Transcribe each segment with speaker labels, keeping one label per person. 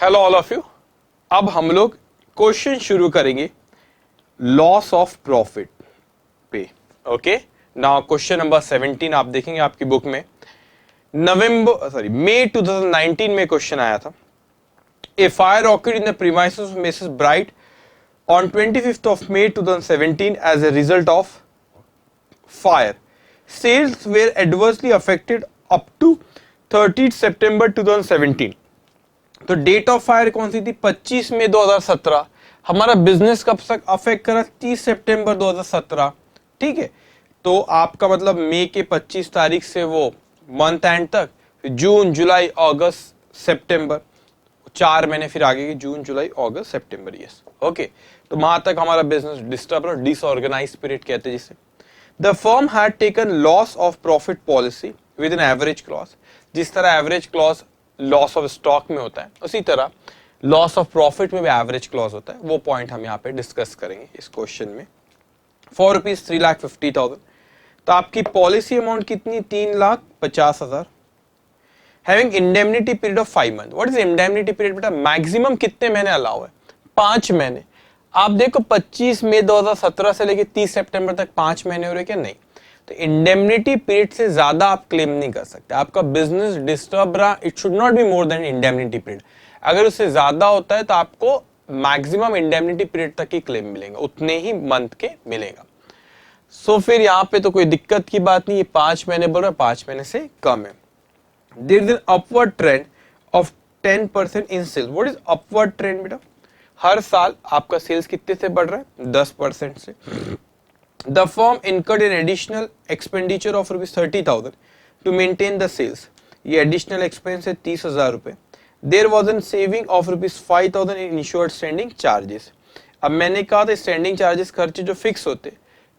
Speaker 1: Hello all of you. अब हम लोग क्वेश्चन शुरू करेंगे लॉस ऑफ प्रॉफिट पे। ओके, नाउ क्वेश्चन नंबर 17 आप देखेंगे आपकी बुक में मई 2019 में क्वेश्चन आया था। A fire occurred in the premises of Mrs Bright on 25th of May 2017 as a result of fire. Sales were adversely affected up to 30th September 2017. तो date of fire कौन सी थी? 25 मई 2017। हमारा business कब तक affect करा? 30 सितंबर 2017। ठीक है, तो आपका मतलब मई के 25 तारीख से वो मंथ एंड तक, जून जुलाई अगस्त सितंबर, 4 महीने फिर आगे की जून जुलाई अगस्त सितंबर। यस, ओके, तो वहां तक हमारा बिजनेस डिस्टर्ब और डिसऑर्गेनाइज पीरियड कहते हैं जिसे। The firm had taken loss of profit policy with an average clause. जिस तरह average clause loss of stock में होता है, उसी तरह लॉस ऑफ प्रॉफिट में भी एवरेज क्लॉज होता है। वो पॉइंट हम यहाँ पे डिस्कस करेंगे इस क्वेश्चन में। फॉर रुपीज 3,50,000, तो आपकी पॉलिसी अमाउंट कितनी? 3,50,000। Having indemnity period of 5 month. What is indemnity period बेटा? मैक्सिमम कितने महीने अलाउ है? 5 महीने। आप देखो 25 मई 2017 से लेके 30 सितंबर तक 5 महीने हो रहे क्या? नहीं। तो इंडेमनिटी पीरियड से ज्यादा आप क्लेम नहीं कर सकते। आपका बिजनेस डिस्टर्ब रहा, it should not be more than indemnity period. अगर उससे ज्यादा होता है तो आपको मैक्सिमम इंडेमनिटी पीरियड तक ही क्लेम मिलेगा, उतने ही मंथ के मिलेगा। सो फिर यहाँ पे तो कोई दिक्कत की बात नहीं, ये 5 महीने बोल रहा है, 5 महीने से कम है। There is an upward trend of 10% in sales. What is upward trend बेटा? हर साल आपका सेल्स कितने से बढ़ रहा है? 10% से। The firm incurred an additional expenditure of ₹30,000 to maintain the sales. ये additional expense है 30,000 रुपए। There was a saving of ₹5,000 in insured standing charges. अब मैंने कहा था स्टैंडिंग चार्जेस खर्चे जो फिक्स होते,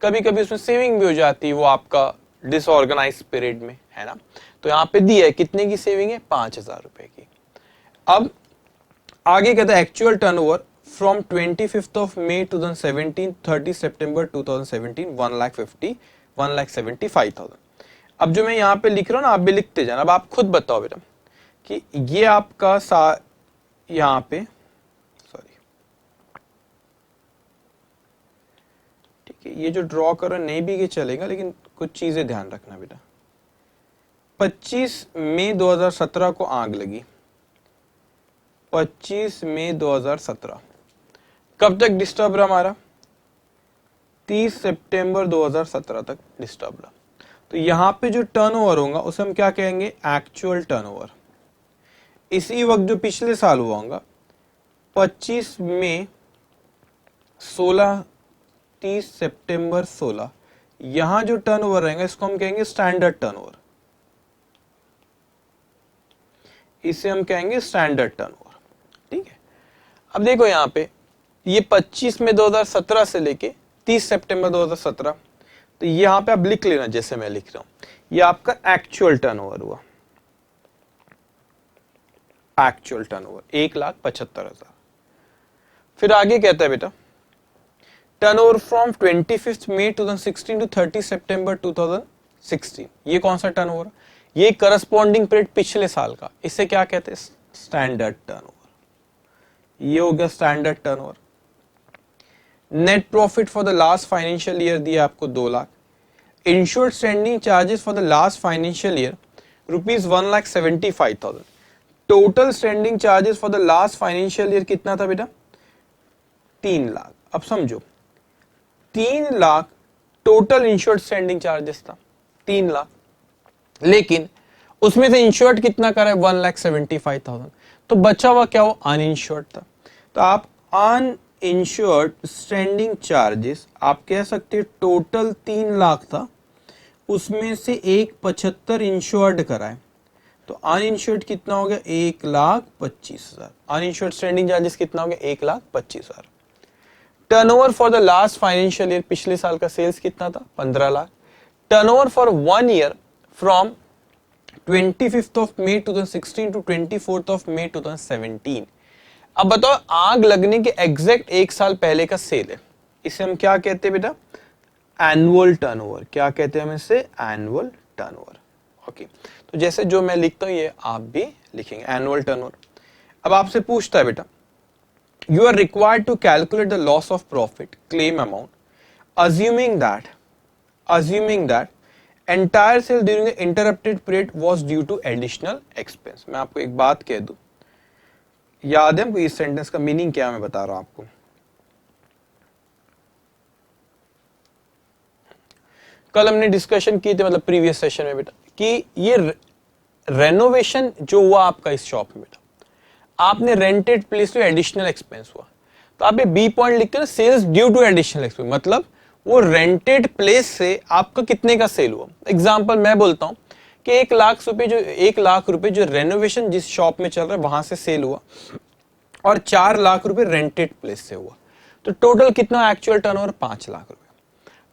Speaker 1: कभी कभी उसमें सेविंग भी हो जाती है, वो आपका डिसऑर्गेनाइज पीरियड में है ना। तो यहाँ पे दी है कितने की सेविंग है? 5,000 रुपए की। अब आगे कहता है actual turnover from 25th of May 2017 30 September 2017 1,75,000। अब जो मैं यहाँ पे लिख रहा हूँ ना, आप भी लिखते जाना। अब आप खुद बताओ बेटा कि ये आपका यहाँ पे सॉरी, ठीक है, ये जो ड्रॉ करो नहीं भी ये चलेगा, लेकिन कुछ चीजें ध्यान रखना बेटा। 25 मई 2017 को आग लगी, 25 मई 2017। कब तक डिस्टर्ब रहा हमारा? 30 सितंबर 2017 तक डिस्टर्ब रहा। तो यहां पे जो टर्नओवर होगा उसे हम क्या कहेंगे? Actual turnover. इसी वक्त जो पिछले साल हुआ होगा 25 मई 16, 30 सितंबर 16, यहां जो टर्नओवर रहेगा इसको हम कहेंगे स्टैंडर्ड टर्नओवर। इसे हम कहेंगे स्टैंडर्ड टर्नओवर। ठीक है, अब देखो यहां पे ये 25 मई 2017 से लेके 30 सितंबर 2017, तो यहां पे आप लिख लेना जैसे मैं लिख रहा हूं, ये आपका एक्चुअल टर्नओवर हुआ। Actual turnover 1,75,000। फिर आगे कहता है बेटा टर्नओवर फ्रॉम 25 मई 2016 टू 30 सितंबर 2016। ये कौन सा टर्नओवर? ये करस्पॉन्डिंग पीरियड पिछले साल का, इसे क्या कहते हैं? Standard turnover. ये हो गया standard turnover. Net profit for the last financial year दिया आपको 2 lakh. Insured standing charges for the last financial year ₹1,75,000। Total standing charges for the last financial year कितना था बेटा? 3 लाख। अब समझो 3 lakh total insured standing charges था, 3 लाख, लेकिन उसमें से इंश्योर्ड कितना करा है? 1,75,000। तो बचा हुआ क्या हो? अनइंश्योर्ड था। तो आप अनइंश्योर्ड स्टैंडिंग चार्जेस आप कह सकते हैं टोटल 3 लाख था, उसमें से 1,75,000 इंश्योर्ड करा है, तो अनइंश्योर्ड कितना हो गया? 1,25,000। अनइंश्योर्ड स्टैंडिंग चार्जेस कितना हो गया? 1,25,000। Turnover for the last financial year, पिछले साल का सेल्स कितना था? 15 lakh. Turnover for 1 year from 25th of May 2016 to 24th of May 2017। अब बताओ आग लगने के एग्जैक्ट 1 साल पहले का सेल है, इसे हम क्या कहते हैं बेटा? Annual turnover. क्या कहते हैं हम इसे? Annual turnover. ओके, तो जैसे जो मैं लिखता हूं ये आप भी लिखेंगे, एनुअल टर्नओवर। अब आपसे पूछता है बेटा, you are required to calculate the loss of profit claim amount assuming that entire sale during the interrupted period was due to additional expense। मैं आपको एक बात कह दूं, याद है इस सेंटेंस का मीनिंग क्या मैं बता रहा हूं आपको। कल हमने डिस्कशन की थी, मतलब प्रीवियस सेशन में बेटा, कि ये रेनोवेशन जो हुआ आपका इस शॉप में बेटा, आपने रेंटेड प्लेस में एडिशनल एक्सपेंस हुआ, तो आप ये बी पॉइंट लिखते हैं, sales due to additional expense, मतलब वो रेंटेड प्लेस से आपका कितने का सेल हुआ। एग्जांपल मैं बोलता हूं कि 1,00,000 रुपए जो रेनोवेशन जिस शॉप में चल रहा है वहां से सेल हुआ और 4,00,000 रुपए रेंटेड प्लेस से हुआ, तो टोटल कितना एक्चुअल टर्नओवर 5,00,000 रुपए।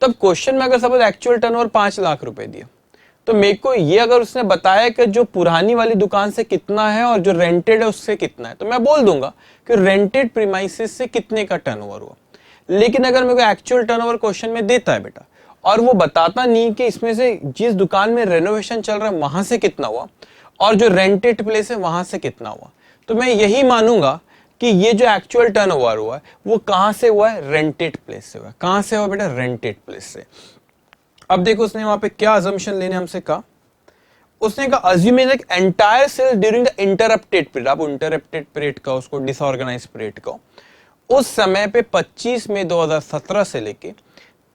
Speaker 1: तब क्वेश्चन में अगर सपोज एक्चुअल टर्नओवर 5,00,000 रुपए दिया, तो मेरे को ये अगर उसने बताया कि जो पुरानी वाली दुकान से कितना है और जो रेंटेड है उससे कितना है, तो मैं बोल दूंगा कि रेंटेड प्रीमाइसेस से कितने का टर्नओवर हुआ। लेकिन अगर मेरे को एक्चुअल टर्नओवर क्वेश्चन में देता है बेटा और वो बताता नहीं कि इसमें से जिस दुकान में रेनोवेशन चल रहा है वहां से कितना हुआ और जो रेंटेड प्लेस है वहां से कितना हुआ, तो मैं यही मानूंगा कि ये जो एक्चुअल टर्नओवर हुआ है वो कहां से हुआ है, रेंटेड प्लेस से हुआ है। कहां से हुआ बेटा, रेंटेड प्लेस से। अब देखो उसने वहां पे क्या अजम्पशन लेने हमसे कहा, उसने कहा assuming that entire sales during the interrupted period, आप इंटरप्टेड पीरियड का उसको डिसऑर्गेनाइज्ड पीरियड का, उस समय पे 25 मई 2017 से लेके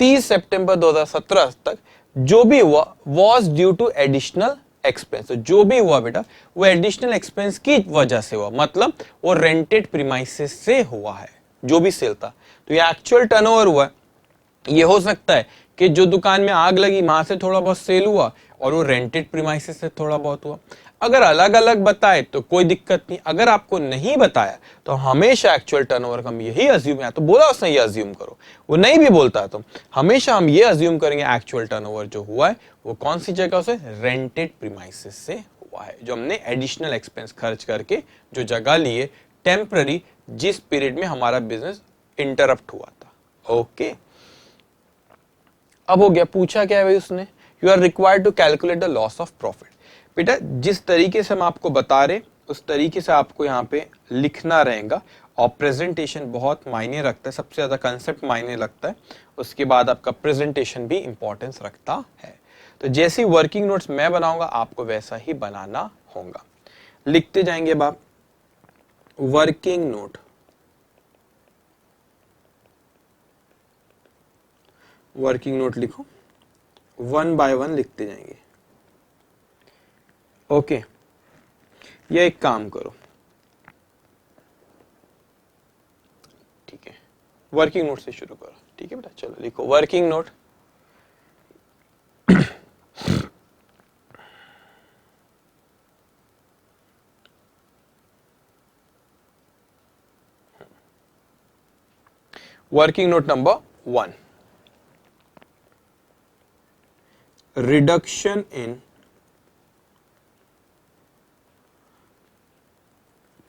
Speaker 1: 30 सितंबर 2017 तक जो भी हुआ was due to additional expense. जो भी हुआ बेटा वो एडिशनल एक्सपेंस की वजह से हुआ, मतलब वो रेंटेड प्रीमाइसेस से हुआ है जो भी सेल था। तो ये एक्चुअल टर्नओवर हुआ है। ये हो सकता है कि जो दुकान में आग लगी वहां से थोड़ा बहुत सेल हुआ और वो रेंटेड प्रीमाइसेस से थोड़ा बहुत हुआ। अगर अलग अलग बताए तो कोई दिक्कत नहीं, अगर आपको नहीं बताया तो हमेशा एक्चुअल टर्नओवर का हम यही अज्यूम, या तो बोला उसने ये अज्यूम करो, वो नहीं भी बोलता है तो हमेशा हम ये अज्यूम करेंगे एक्चुअल टर्नओवर जो हुआ है वो कौन सी जगह से, रेंटेड प्रीमाइसेस से हुआ है, जो हमने एडिशनल एक्सपेंस खर्च करके जो जगह लिए टेम्पररी, जिस पीरियड में हमारा बिजनेस इंटरप्ट हुआ था। ओके, अब हो गया। पूछा क्या है भाई उसने, you are required to calculate the loss of profit. बेटा जिस तरीके से हम आपको बता रहे उस तरीके से आपको यहाँ पे लिखना रहेगा, और प्रेजेंटेशन बहुत मायने रखता है, सबसे ज्यादा कंसेप्ट मायने लगता है, उसके बाद आपका प्रेजेंटेशन भी इंपॉर्टेंस रखता है। तो जैसी वर्किंग नोट्स मैं बनाऊंगा आपको वैसा ही बनाना होगा। लिखते जाएंगे अब आप वर्किंग नोट, वर्किंग नोट लिखो, 1 बाय 1 लिखते जाएंगे। ओके, ये एक काम करो, ठीक है, वर्किंग नोट से शुरू करो, ठीक है बेटा। चलो लिखो working note. Working note number 1, reduction in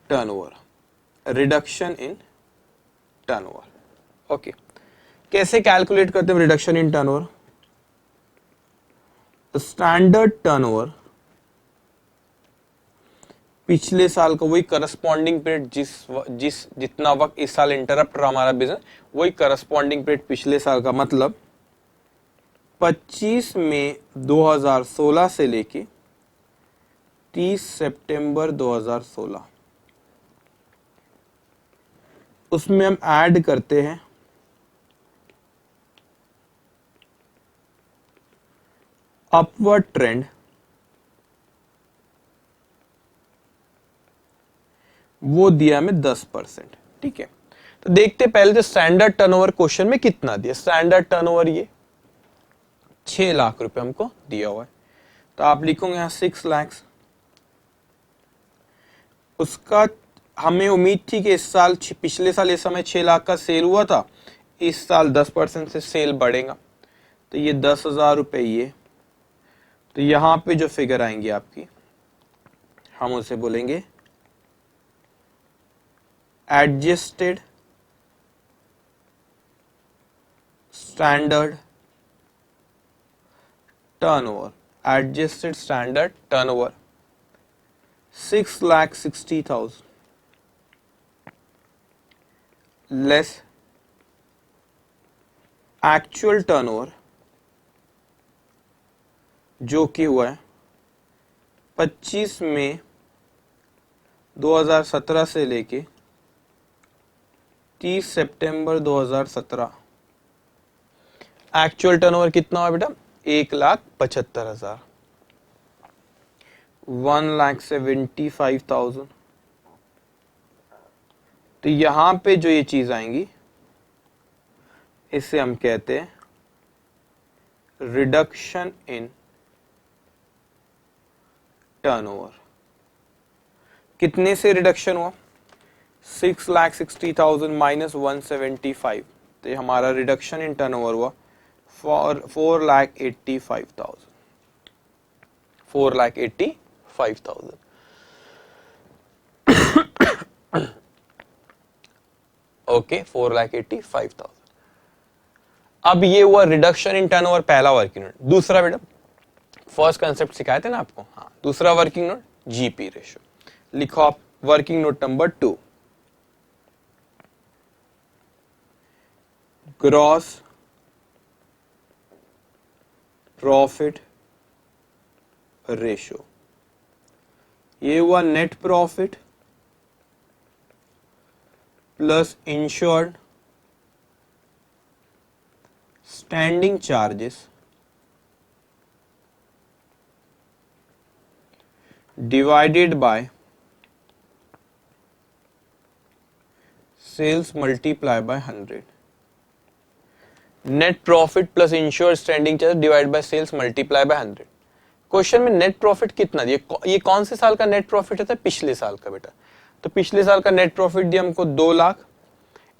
Speaker 1: turnover, reduction in turnover. Okay, कैसे कैलकुलेट करते हैं reduction in turnover, standard turnover पिछले साल का वही करस्पॉन्डिंग पीरियड, जितना वक्त इस साल इंटरप्ट रहा हमारा बिजनेस, वही करस्पॉन्डिंग पीरियड पिछले साल का, मतलब 25 मई 2016 से लेके 30 सितंबर 2016, उसमें हम ऐड करते हैं अपवर्ड ट्रेंड, वो दिया हमें 10%, ठीक है। तो देखते पहले तो स्टैंडर्ड टर्नओवर क्वेश्चन में कितना दिया। स्टैंडर्ड टर्नओवर ये 6 लाख रुपए हमको दिया हुआ है, तो आप लिखोगे यहां 6 लाख। उसका हमें उम्मीद थी कि इस साल, पिछले साल इस समय 6 लाख का सेल हुआ था, इस साल 10% से सेल बढ़ेगा, तो ये 10,000 रुपए ये, तो यहां पे जो फिगर आएंगी आपकी हम उसे बोलेंगे adjusted standard turnover, adjusted standard turnover 6,60,000, less actual turnover जो कि हुआ है 25 मई 2017 से लेके 30 सितंबर 2017। एक्चुअल टर्नओवर कितना हुआ बेटा? 1,75,000, 1,75,000। तो यहां पे जो ये चीज आएंगी इसे हम कहते हैं रिडक्शन इन टर्नओवर। कितने से रिडक्शन हुआ? 6,60,000 माइनस 175, तो ये हमारा रिडक्शन इन टर्नओवर हुआ 4,85,000। 4,85,000। ओके, 4,85,000। अब ये हुआ रिडक्शन इन टर्नओवर, पहला वर्किंग नोट। दूसरा बेटा, फर्स्ट कंसेप्ट सिखाए थे ना आपको, हाँ, दूसरा वर्किंग नोट जीपी रेशियो। लिखो आप working note number 2, gross profit ratio. ये हुआ net profit plus insured standing charges divided by sales multiply by 100। Net profit plus insured standing charge divide by sales multiply by 100। Question में net profit कितना दिया? ये कौन से साल का नेट प्रॉफिट है? पिछले साल का बेटा। तो पिछले साल का नेट प्रॉफिट दिया हमको 2 लाख।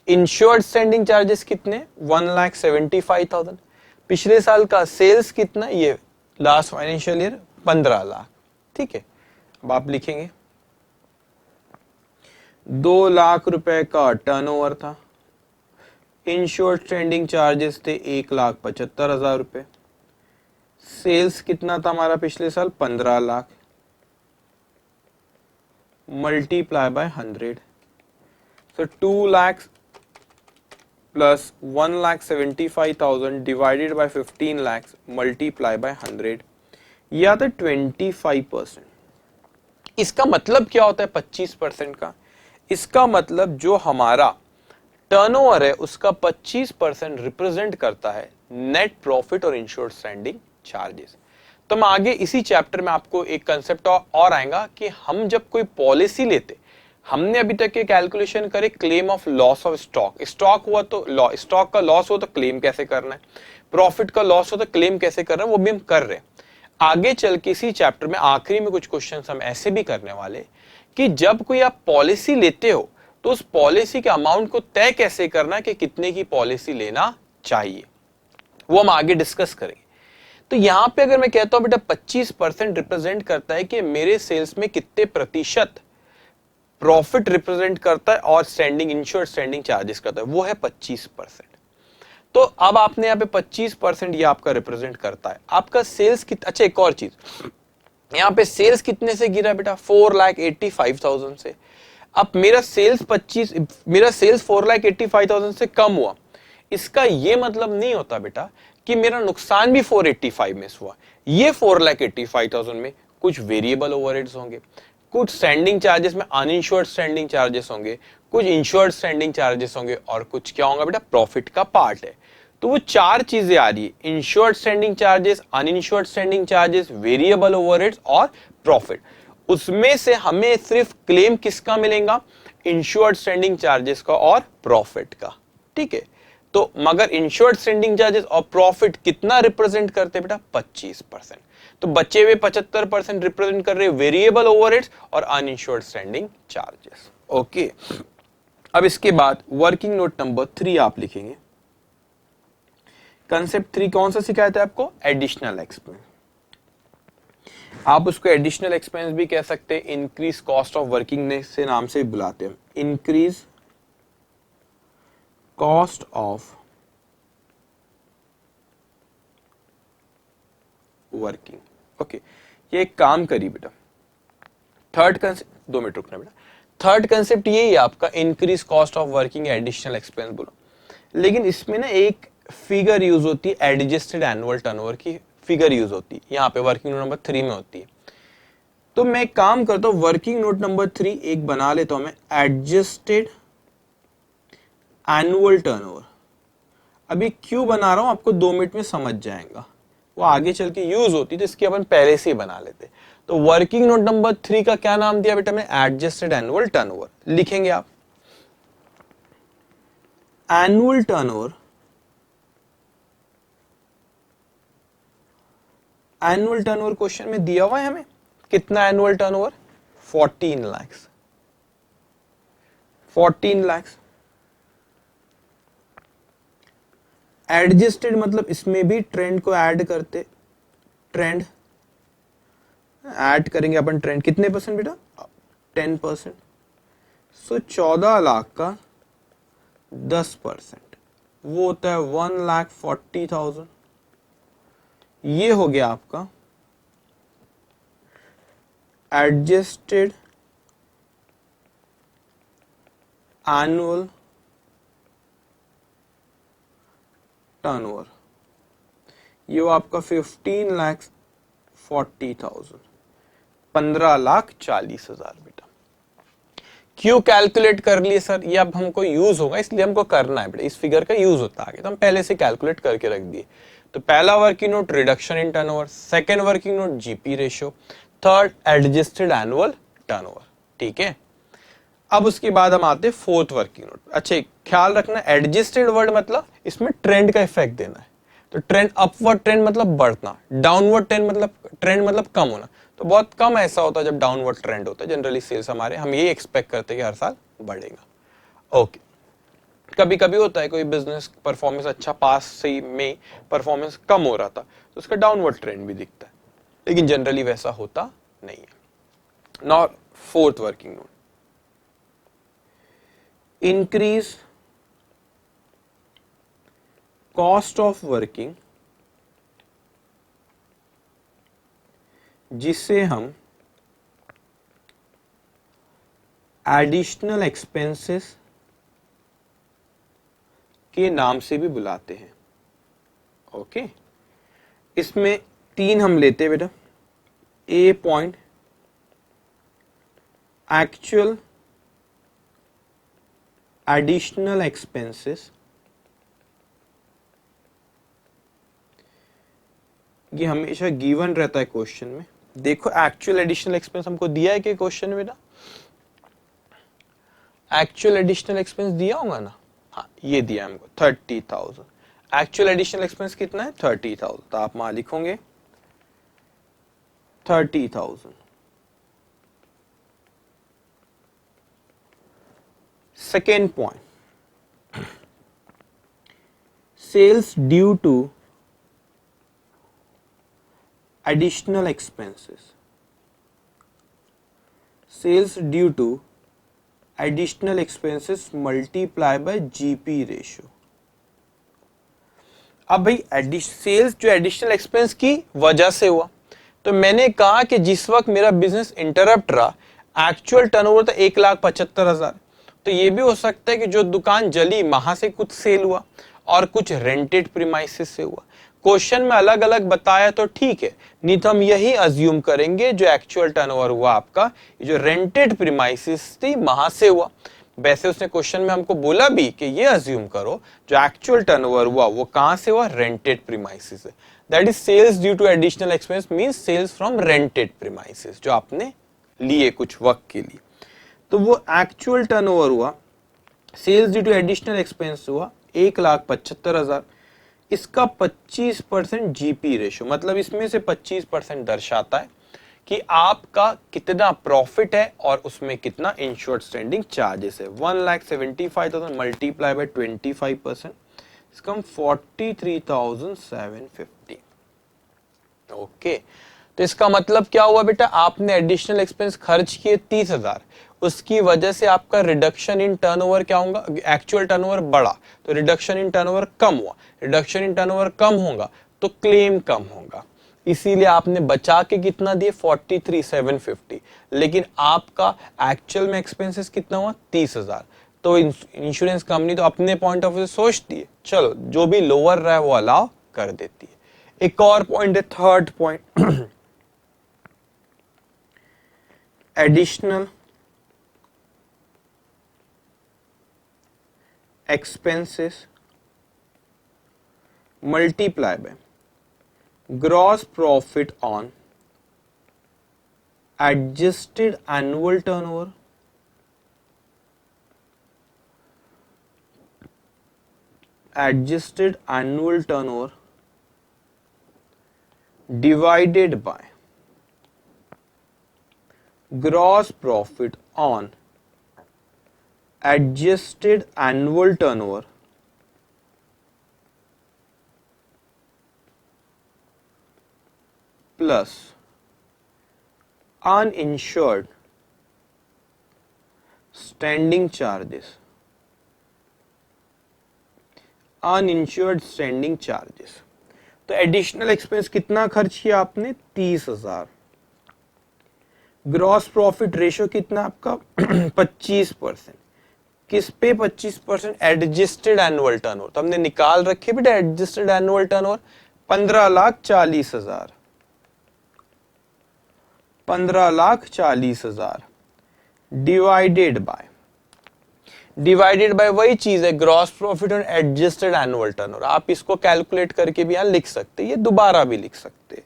Speaker 1: इंश्योर्ड स्टैंडिंग चार्जेस कितने? 1,75,000। पिछले साल का सेल्स कितना? ये लास्ट फाइनेंशियल ईयर 15 लाख। ठीक है, अब आप लिखेंगे 2 लाख रुपए का टर्नओवर था, इंश्योर्ड स्टैंडिंग चार्जेस थे 1,75,000 रुपए, सेल्स कितना था हमारा पिछले साल? 15 lakh, multiply by 100। So 2 lakh plus 1,75,000 divided by 15 lakh multiply by 100, या तो 25%। इसका मतलब क्या होता है 25% का? इसका मतलब जो हमारा टर्नओवर है उसका 25% रिप्रेजेंट करता है नेट प्रॉफिट और इंश्योर्ड स्टैंडिंग चार्जेस। तो मैं आगे इसी चैप्टर में आपको एक कंसेप्ट और आएगा कि हम जब कोई पॉलिसी लेते, हमने अभी तक ये कैलकुलेशन करे claim of loss of stock. Stock हुआ तो स्टॉक का लॉस हो तो क्लेम कैसे करना है, प्रॉफिट का लॉस हो तो क्लेम कैसे करना है, वो भी हम कर रहे हैं। आगे चल के इसी चैप्टर में आखिरी में कुछ क्वेश्चन हम ऐसे भी करने वाले कि जब कोई आप पॉलिसी लेते हो तो उस पॉलिसी के अमाउंट को तय कैसे करना कि कितने की पॉलिसी लेना चाहिए, वो हम आगे डिस्कस करेंगे। तो यहां पे अगर मैं कहता हूं बेटा 25% रिप्रेजेंट करता है कि मेरे सेल्स में कितने प्रतिशत प्रॉफिट रिप्रेजेंट करता है और स्टैंडिंग इंश्योर्ड स्टैंडिंग चार्जेस करता है, वो है 25%। तो अब आपने यहाँ पे 25% ये आपका रिप्रेजेंट करता है। आपका सेल्स अच्छा, एक और चीज, यहाँ पे सेल्स कितने से गिरा बेटा? 4,85,000 से। अब मेरा सेल्स 4,85,000 से कम हुआ, इसका ये मतलब नहीं होता बेटा कि मेरा नुकसान भी 485 में हुआ। ये 4,85,000 में कुछ वेरिएबल ओवरहेड्स होंगे, कुछ स्टैंडिंग चार्जेस में अनइंश्योर्ड स्टैंडिंग चार्जेस होंगे, कुछ इंश्योर्ड स्टैंडिंग चार्जेस होंगे, और कुछ क्या होगा बेटा? प्रॉफिट का पार्ट है। तो वो 4 चीजें आ रही है, insured standing charges, uninsured standing charges, variable overheads और प्रॉफिट। उसमें से हमें सिर्फ क्लेम किसका मिलेगा? इंश्योर्ड स्टैंडिंग चार्जेस का और प्रॉफिट का। ठीक है, तो मगर इंश्योर्ड स्टैंडिंग चार्जेस और प्रॉफिट कितना रिप्रेजेंट करते बेटा? 25%। तो बचे हुए 75% रिप्रेजेंट कर रहे वेरिएबल ओवरहेड्स और अनइंश्योर्ड स्टैंडिंग चार्जेस। ओके, अब इसके बाद वर्किंग नोट नंबर 3 आप लिखेंगे। कंसेप्ट 3 कौन सा सिखाया था आपको? Additional expense. आप उसको एडिशनल एक्सपेंस भी कह सकते हैं, इंक्रीज कॉस्ट ऑफ वर्किंग से नाम से बुलाते हैं, increase cost of working. Okay, ये एक काम करिए बेटा, थर्ड कंसेप्ट, 2 मिनट रुकना बेटा। थर्ड कंसेप्ट यही है आपका, increase cost of working additional expense बोलो। लेकिन इसमें ना एक फिगर यूज होती है, एडजस्टेड एनुअल टर्नओवर की फिगर यूज होती है, यहाँ पे वर्किंग नोट नंबर 3 में होती है। तो मैं एक काम करता हूँ, वर्किंग नोट नंबर 3 एक बना लेता हूं मैं, एडजस्टेड एनुअल टर्नओवर। अभी क्यों बना रहा हूं आपको 2 मिनट में समझ जाएगा, वो आगे चल के यूज होती, तो इसकी अपन पहले से ही बना लेते। तो वर्किंग नोट नंबर 3 का क्या नाम दिया बेटा मैंने, एडजस्टेड एनुअल टर्नओवर। लिखेंगे आप annual turnover, annual turnover question में दिया हुआ है हमें, कितना annual turnover, 14 lakh, 14 lakh. Adjusted मतलब इसमें भी ट्रेंड को ऐड करते, ट्रेंड ऐड करेंगे अपन, ट्रेंड कितने परसेंट बेटा, 10%। सो 14 लाख का 10% वो होता है 1,40,000। ये हो गया आपका एडजस्टेड एनुअल टर्नओवर। ये वो आपका 15,40,000, 15,40,000 बेटा। क्यों कैलकुलेट कर लिए सर, ये अब हमको यूज होगा इसलिए हमको करना है बेटा, इस फिगर का यूज होता है आगे, तो हम पहले से कैलकुलेट करके रख दिए। तो पहला working note reduction in turnover, second working note GP ratio, third adjusted annual turnover, ठीक है। अब उसके बाद हम आते फोर्थ वर्किंग नोट। अच्छा ख्याल रखना, एडजस्टेड वर्ड मतलब इसमें ट्रेंड का इफेक्ट देना है। तो ट्रेंड, अपवर्ड ट्रेंड मतलब बढ़ना, डाउनवर्ड ट्रेंड मतलब कम होना। तो बहुत कम ऐसा होता है जब डाउनवर्ड ट्रेंड होता है, जनरली सेल्स हमारे, हम ये एक्सपेक्ट करते हैं कि हर साल बढ़ेगा। ओके, कभी कभी होता है कोई बिजनेस परफॉर्मेंस अच्छा, पास से में परफॉर्मेंस कम हो रहा था तो उसका डाउनवर्ड ट्रेंड भी दिखता है, लेकिन जनरली वैसा होता नहीं है। Now fourth working note, increase cost of working, जिसे हम एडिशनल एक्सपेंसेस के नाम से भी बुलाते हैं। ओके, इसमें 3 हम लेते हैं बेटा। ए पॉइंट, एक्चुअल एडिशनल एक्सपेंसेस, ये हमेशा गिवन रहता है क्वेश्चन में। देखो एक्चुअल एडिशनल एक्सपेंस हमको दिया है कि क्वेश्चन में बेटा, एक्चुअल एडिशनल एक्सपेंस दिया होगा ना, हाँ ये दिया हमको 30,000। एक्चुअल एडिशनल एक्सपेंस कितना है, 30,000, तो आप वहां लिखोगे 30,000। Second point, sales due to additional expenses, sales due to additional expenses multiply by GP ratio। अब भाई सेल्स जो एडिशनल एक्सपेंस की वजह से हुआ, तो मैंने कहा कि जिस वक्त मेरा बिजनेस इंटरप्ट रहा, एक्चुअल टर्नओवर था 1,75,000, तो ये भी हो सकता है कि जो दुकान जली वहां से कुछ सेल हुआ और कुछ रेंटेड प्रीमाइसेस से हुआ। क्वेश्चन में अलग अलग बताया तो ठीक है, नहीं तो हम यही अज्यूम करेंगे जो एक्चुअल टर्नओवर हुआ आपका, जो रेंटेड प्रीमाइसेस थी वहां से हुआ। वैसे उसने क्वेश्चन में हमको बोला भी कि ये अज्यूम करो जो एक्चुअल टर्नओवर हुआ वो कहां से हुआ, रेंटेड प्रीमाइसेस से। That is sales due to additional expense means sales from rented premises, जो आपने लिए कुछ वक्त के लिए। तो वो एक्चुअल टर्नओवर हुआ, sales due to additional expense हुआ 1,75,000। इसका 25% जीपी रेशियो, मतलब इसमें से 25% दर्शाता है कि आपका कितना प्रॉफिट है और उसमें कितना इंश्योर्ड स्टैंडिंग चार्जेस है। 1,75,000 मल्टीप्लाई बाय 25%, इसका 43,750। ओके, तो इसका मतलब क्या हुआ बेटा, आपने एडिशनल एक्सपेंस खर्च किए 30,000, उसकी वजह से आपका रिडक्शन इन टर्नओवर क्या होगा, एक्चुअल टर्नओवर बढ़ा तो रिडक्शन इन टर्नओवर कम हुआ, रिडक्शन इन टर्नओवर कम होगा तो क्लेम कम होगा। इसीलिए आपने बचा के कितना दिए 43,750, लेकिन आपका एक्चुअल में एक्सपेंसेस कितना हुआ 30,000। तो इंश्योरेंस कंपनी तो अपने पॉइंट ऑफ व्यू से सोचती है चलो जो भी लोअर रहा है वो अलाउ कर देती है। एक और पॉइंट है, third point, additional expenses multiply by gross profit on adjusted annual turnover divided by gross profit on adjusted annual turnover plus uninsured standing charges, तो एडिशनल एक्सपेंस कितना खर्च किया आपने 30,000। ग्रॉस प्रॉफिट रेशियो कितना आपका 25%। किस पे 25%? Adjusted annual turnover. तो हमने निकाल रखे बेटा adjusted annual turnover 15,40,000, 15,40,000 divided by वही चीज है ग्रॉस प्रॉफिट और एडजस्टेड एनुअल टर्नओवर। आप इसको कैलकुलेट करके भी यहां लिख सकते हैं, ये दोबारा भी लिख सकते हैं।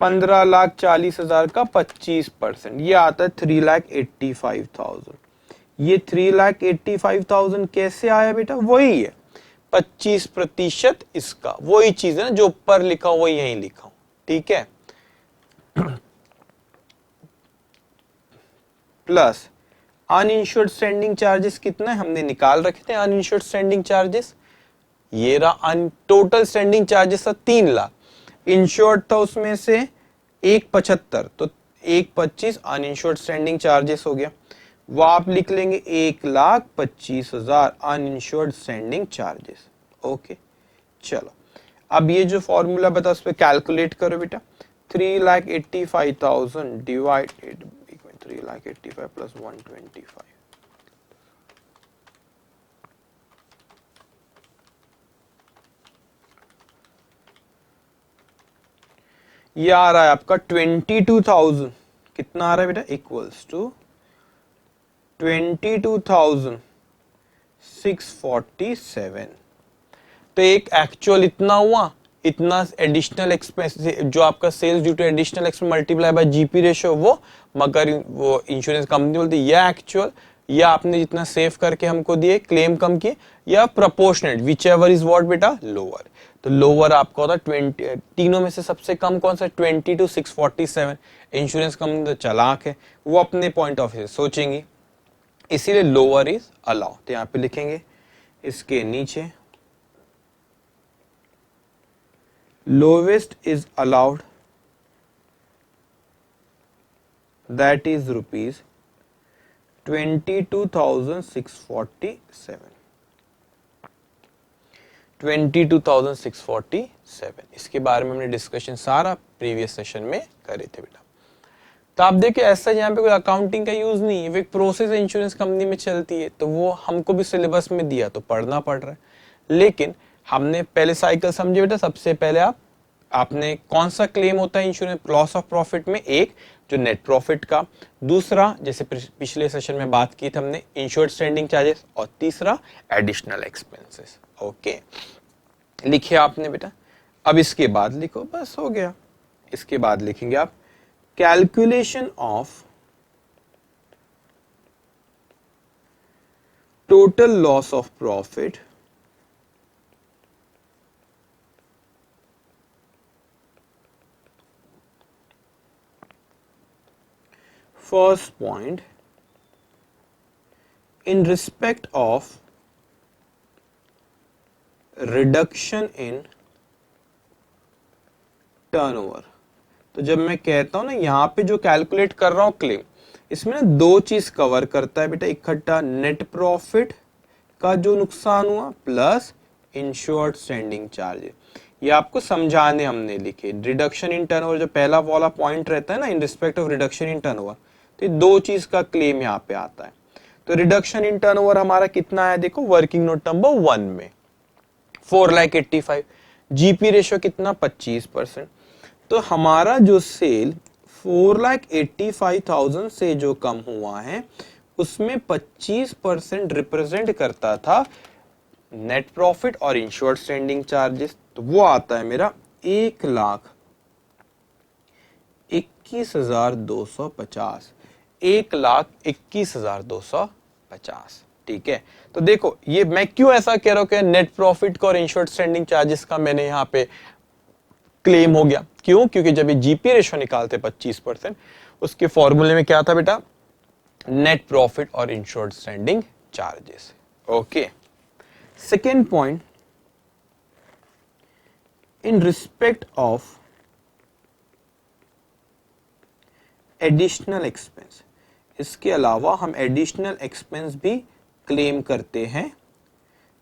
Speaker 1: 15,40,000 का 25% ये आता है 3,85,000। ये 3,85,000 कैसे आया बेटा? वही है 25% इसका, वही चीज है ना जो ऊपर लिखा हूं वही यहीं लिखा हूं, ठीक है। प्लस अनइंश्योर्ड स्टैंडिंग चार्जेस कितना है हमने निकाल रखे थे। अनइंश्योर्ड स्टैंडिंग चार्जेस ये रहा, टोटल स्टैंडिंग चार्जेस था 3 लाख, इंश्योर्ड था उसमें से 1,75, तो 1,25 अनइंश्योर्ड स्टैंडिंग चार्जेस हो गया। वो आप लिख लेंगे 1,25,000 अनइंश्योर्ड स्टैंडिंग चार्जेस। ओके चलो अब ये जो फॉर्मूला बता उस पर कैलकुलेट करो बेटा। 3,85,000 डिवाइडेड 3,85,000 प्लस 125, ये आ रहा है आपका 22,000। कितना आ रहा है बेटा? Equals to 22,647। तो एक एक्चुअल इतना हुआ, इतना एडिशनल एक्सपेंस जो आपका sales due to additional expense multiply by GP ratio वो, मगर वो इंश्योरेंस कंपनी बोलती है या एक्चुअल या आपने जितना सेव करके हमको दिए क्लेम कम किए या proportionate which ever is what बेटा लोअर। तो लोअर आपका होता 20, तीनों में से सबसे कम कौन सा? 22,647। इंश्योरेंस कंपनी तो चालाक है, वो अपने पॉइंट ऑफ व्यू से सोचेंगी, इसीलिए लोअर इज अलाउ। तो यहां पे लिखेंगे इसके नीचे lowest is allowed that is rupees 22,647, 22,647। इसके बारे में हमने डिस्कशन सारा प्रीवियस सेशन में करे थे बेटा। तो आप देखिए ऐसा यहाँ पे कोई अकाउंटिंग का यूज नहीं है, वो एक प्रोसेस इंश्योरेंस कंपनी में चलती है, तो वो हमको भी सिलेबस में दिया तो पढ़ना पड़ रहा है। लेकिन हमने पहले साइकिल समझे बेटा। सबसे पहले आपने कौन सा क्लेम होता है इंश्योरेंस लॉस ऑफ प्रॉफिट में? एक जो नेट प्रॉफिट का, दूसरा जैसे पिछले सेशन में बात की थी हमने इंश्योर्ड स्टैंडिंग चार्जेस, और तीसरा एडिशनल एक्सपेंसेस। ओके लिखिए आपने बेटा। अब इसके बाद लिखो, बस हो गया। इसके बाद लिखेंगे आप calculation of total loss of profit first point in respect of reduction in turnover। तो जब मैं कहता हूं ना यहां पे जो कैलकुलेट कर रहा हूं क्लेम, इसमें ना दो चीज कवर करता है बेटा, इकट्ठा नेट प्रॉफिट का जो नुकसान हुआ प्लस इंश्योर्ड स्टैंडिंग चार्जेस। ये आपको समझाने हमने लिखे। रिडक्शन इन टर्नओवर जो पहला वाला पॉइंट रहता है ना, इन respect of reduction in turnover, तो ये दो चीज का क्लेम यहाँ पे आता है। तो रिडक्शन इन टर्नओवर हमारा कितना है, देखो वर्किंग नोट नंबर 1 में 4,85,000, जीपी रेशियो कितना 25%। तो हमारा जो सेल 4,85,000 से जो कम हुआ है उसमें 25% रिप्रेजेंट करता था नेट प्रॉफिट और इंश्योर्ड स्टैंडिंग चार्जेस। तो वो आता है मेरा 1,21,250, 1,21,250। ठीक है, तो देखो ये मैं क्यों ऐसा कह रहा हूं कि नेट प्रॉफिट और इंश्योर्ड स्टैंडिंग चार्जेस का मैंने यहां पे क्लेम हो गया, क्यों? क्योंकि जब ये जीपी रेशियो निकालते 25%, उसके फॉर्मूले में क्या था बेटा, नेट प्रॉफिट और insured standing charges. Okay, second point, in respect of additional expense, इसके अलावा हम एडिशनल एक्सपेंस भी क्लेम करते हैं,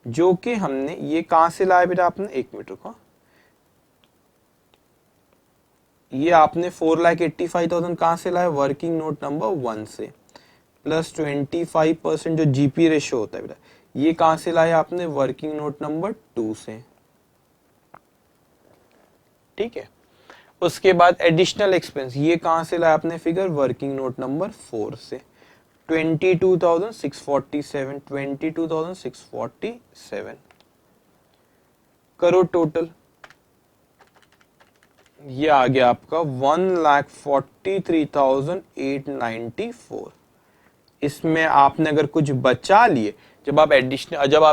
Speaker 1: जो कि हमने ये कहां से लाया बेटा आपने, एक मिनट रुको, ये आपने 4,85,000 कहां से लाया, वर्किंग नोट नंबर 1 से, प्लस 25% जो जीपी रेशियो होता है बेटा, ये कहां से लाया आपने, वर्किंग नोट नंबर 2 से। ठीक है, उसके बाद एडिशनल एक्सपेंस ये कहां से लाया आपने फिगर, वर्किंग नोट नंबर 4 से, 22,647, 22,647 करो टोटल, ये आ गया आपका 1,43,894। इसमें आपने अगर कुछ बचा लिए, जब आप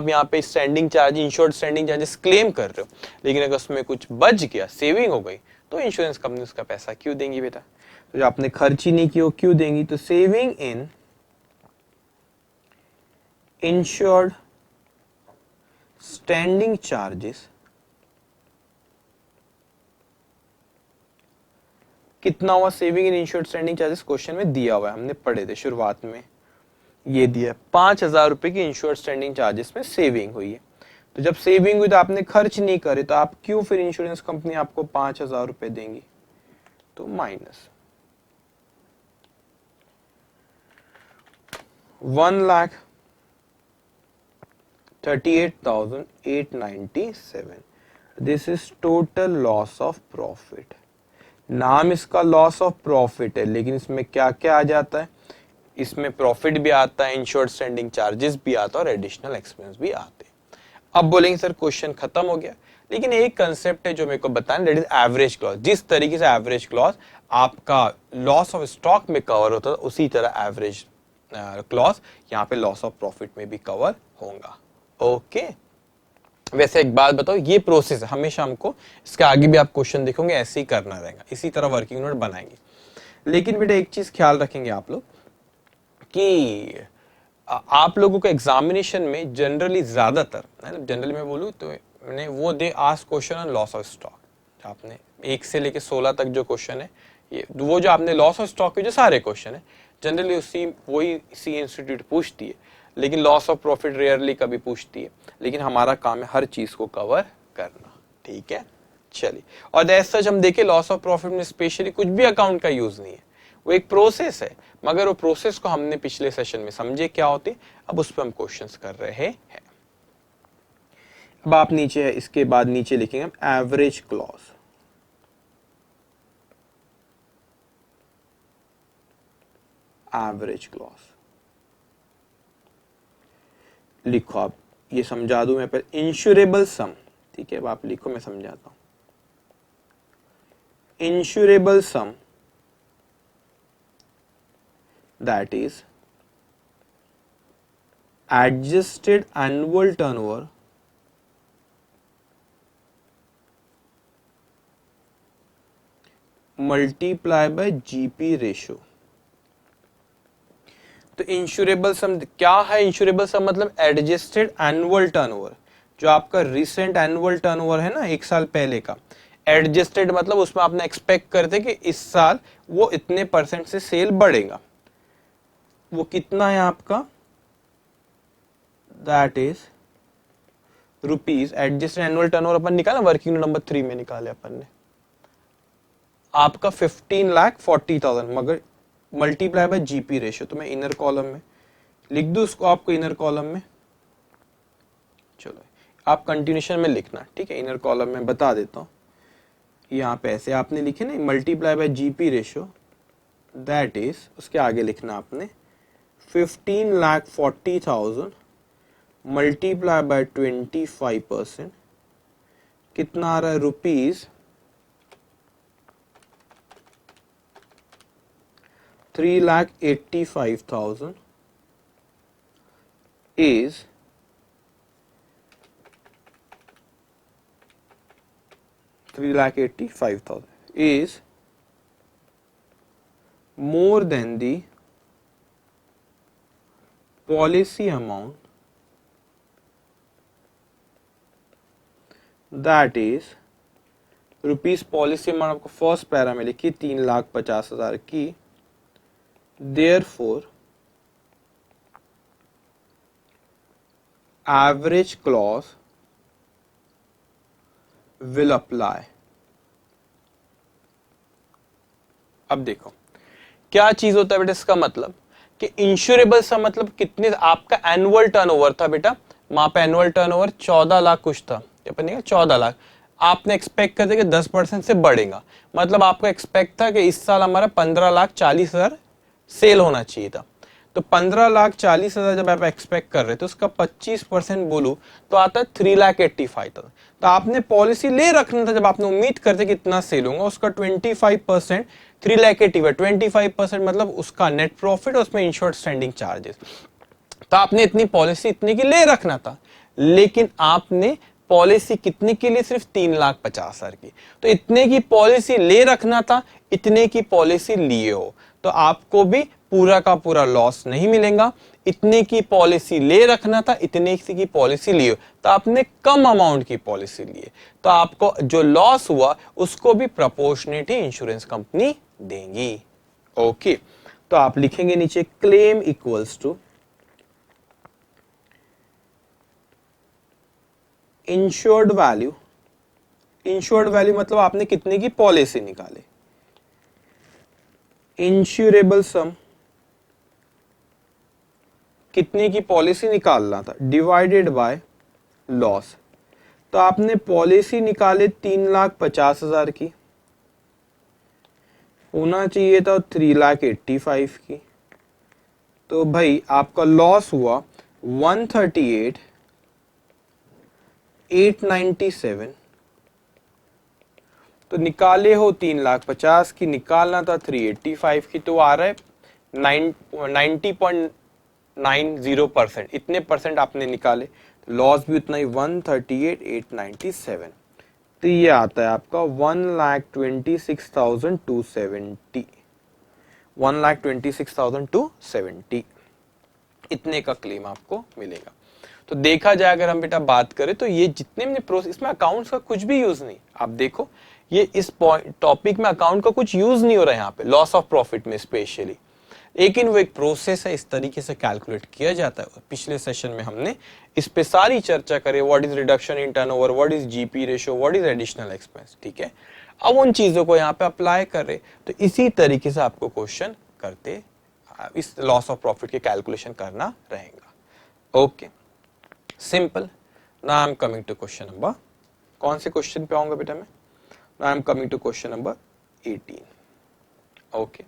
Speaker 1: यहाँ पे standing charge, insured standing charges claim कर रहे हो, लेकिन अगर उसमें कुछ बच गया, सेविंग हो गई, तो इंश्योरेंस कंपनी उसका पैसा क्यों देंगी बेटा? तो जो आपने खर्च ही नहीं किया क्यों देंगी? तो saving in insured standing charges कितना हुआ, saving in insured standing charges question में दिया हुआ है, हमने पढ़े थे शुरुआत में, ये दिया 5,000 रुपए की इंश्योर्ड स्टैंडिंग चार्जेस में सेविंग हुई है। तो जब सेविंग हुई तो आपने खर्च नहीं करे, तो आप क्यों फिर इंश्योरेंस कंपनी आपको 5,000 रुपए देंगी? तो minus 1,38,897, this is total loss of profit. नाम इसका लॉस ऑफ प्रॉफिट है, लेकिन इसमें क्या क्या आ जाता है, इसमें प्रॉफिट भी आता है, इंश्योर्ड स्टैंडिंग चार्जेस भी आता है और एडिशनल एक्सपेंस भी आते हैं। अब बोलेंगे सर क्वेश्चन खत्म हो गया, लेकिन एक कंसेप्ट है जो मेरे को बताना, दैट इज एवरेज क्लॉज। जिस तरीके से एवरेज क्लॉज आपका लॉस ऑफ स्टॉक में कवर होता है, उसी तरह एवरेज क्लॉज यहाँ पे लॉस ऑफ प्रॉफिट में भी कवर होगा। ओके, वैसे एक बात बताओ, ये प्रोसेस है हमेशा, हमको इसके आगे भी आप क्वेश्चन देखोगे ऐसे ही करना रहेगा, इसी तरह वर्किंग नोट बनाएंगे। लेकिन बेटा एक चीज ख्याल रखेंगे आप लोग कि आप लोगों को एग्जामिनेशन में जनरली ज्यादातर, जनरली मैं बोलूँ तो मैंने वो they ask question on loss of stock. आपने 1 से लेके 16 तक जो क्वेश्चन है, ये वो जो आपने लॉस ऑफ स्टॉक के जो सारे क्वेश्चन है जनरली वही सी इंस्टीट्यूट पूछती है, लेकिन लॉस ऑफ प्रॉफिट रेयरली कभी पूछती है। लेकिन हमारा काम है हर चीज को कवर करना। ठीक है, चलिए। और एज सच हम देखें, लॉस ऑफ प्रॉफिट में स्पेशली कुछ भी अकाउंट का यूज नहीं है, वो एक प्रोसेस है, मगर वो प्रोसेस को हमने पिछले सेशन में समझे क्या होती, अब उस पर हम क्वेश्चंस कर रहे हैं। अब आप नीचे, इसके बाद नीचे लिखेंगे हम एवरेज क्लॉज। एवरेज क्लॉज लिखो आप, ये समझा दूं मैं पहले, इंश्योरेबल सम। ठीक है, अब आप लिखो, मैं समझाता हूं। Insurable sum that is adjusted annual turnover multiply by GP ratio। तो इंश्योरेबल सम क्या है? इंश्योरेबल सम मतलब एडजस्टेड एनुअल टर्नओवर, जो आपका रिसेंट एनुअल टर्नओवर है ना, एक साल पहले का। एडजस्टेड मतलब उसमें आपने एक्सपेक्ट करते कि इस साल वो इतने % से सेल बढ़ेगा, वो कितना है आपका? That is rupees adjust annual turnover अपन निकाला वर्किंग नंबर 3 में निकाले अपन ने, आपका 15,40,000 मगर मल्टीप्लाई बाय जीपी रेशियो, तो मैं इनर कॉलम में लिख दूं उसको आपको, इनर कॉलम में। चलो आप कंटिन्यूशन में लिखना, ठीक है, इनर कॉलम में बता देता हूं। यहाँ पे ऐसे आपने लिखे ना multiply by GP ratio, that is उसके आगे लिखना आपने 15,40,000 मल्टीप्लाई बाय 25%, कितना आ रहा है rupees 3,85,000 is 3,85,000 is more than the policy amount, that is rupees policy amount आपको फर्स्ट पैरा में लिखी 3,50,000 की, therefore average clause will apply। अब देखो क्या चीज होता है बेटा, इसका मतलब कि इंश्योरेबल सा मतलब कितने, आपका एनुअल टर्नओवर था बेटा, वहां पे एनुअल टर्नओवर 14 लाख कुछ था, क्या बनेगा 14 लाख, आपने एक्सपेक्ट कर दिया कि 10% से बढ़ेगा, मतलब आपका एक्सपेक्ट था कि इस साल हमारा 15,40,000 सेल होना चाहिए था, तो 15,40,000 जब आप एक्सपेक्ट कर रहे थे उसका 25% बोलूं तो आता है 3,85,000, तो आपने पॉलिसी ले रखना था जब आपने उम्मीद करते कि इतना सेल होगा, उसका 25% 3,80,000, 25% मतलब उसका नेट प्रॉफिट, उसमें इंश्योर्ड स्टैंडिंग चार्जेस, तो आपने इतनी पॉलिसी इतने की ले रखना था, लेकिन आपने पॉलिसी कितने के लिए, सिर्फ 3,50,000 की, तो इतने की पॉलिसी ले रखना था, इतने की पॉलिसी लिए हो, तो आपको भी पूरा का पूरा लॉस नहीं मिलेगा, इतने की पॉलिसी ले रखना था, इतने की पॉलिसी लिए तो आपने कम अमाउंट की पॉलिसी लिए, तो आपको जो लॉस हुआ उसको भी प्रोपोर्शनेट ही इंश्योरेंस कंपनी देंगी। ओके, तो आप लिखेंगे नीचे claim equals to insured value, insured value मतलब आपने कितने की पॉलिसी निकाले, इंश्योरेबल सम कितने की पॉलिसी निकालना था, डिवाइडेड बाय लॉस, तो आपने पॉलिसी निकाले 3,50,000 की, होना चाहिए था 3,85,000 की, तो भाई आपका लॉस हुआ 138,897, तो निकाले हो 3,50,000 की, निकालना था 385 की, तो आ रहा है 90.90%, इतने परसेंट आपने निकाले, लॉस भी उतना ही 138,897, तो ये आता है आपका 1,26,270, 1,26,270 इतने का क्लेम आपको मिलेगा। तो देखा जाए अगर हम बेटा बात करें तो ये जितने में प्रोसेस, इसमें अकाउंट्स का कुछ भी यूज नहीं, आप देखो ये इस टॉपिक में अकाउंट का कुछ यूज नहीं हो रहा है यहाँ पे, लॉस ऑफ प्रॉफिट में स्पेशली, लेकिन वो एक प्रोसेस है, इस तरीके से कैलकुलेट किया जाता है। पिछले सेशन में हमने इस पे सारी चर्चा करी, what is reduction in turnover, what is GP ratio, what is additional expense, ठीक है, अब उन चीजों को यहाँ पे अप्लाई कर रहे, तो इसी तरीके से आपको क्वेश्चन करते इस लॉस ऑफ प्रॉफिट के कैलकुलेशन करना रहेगा। Okay, simple. Now I am coming to question number, कौन से क्वेश्चन पे आऊंगा बेटा मैं, now I am coming to question number 18। Okay,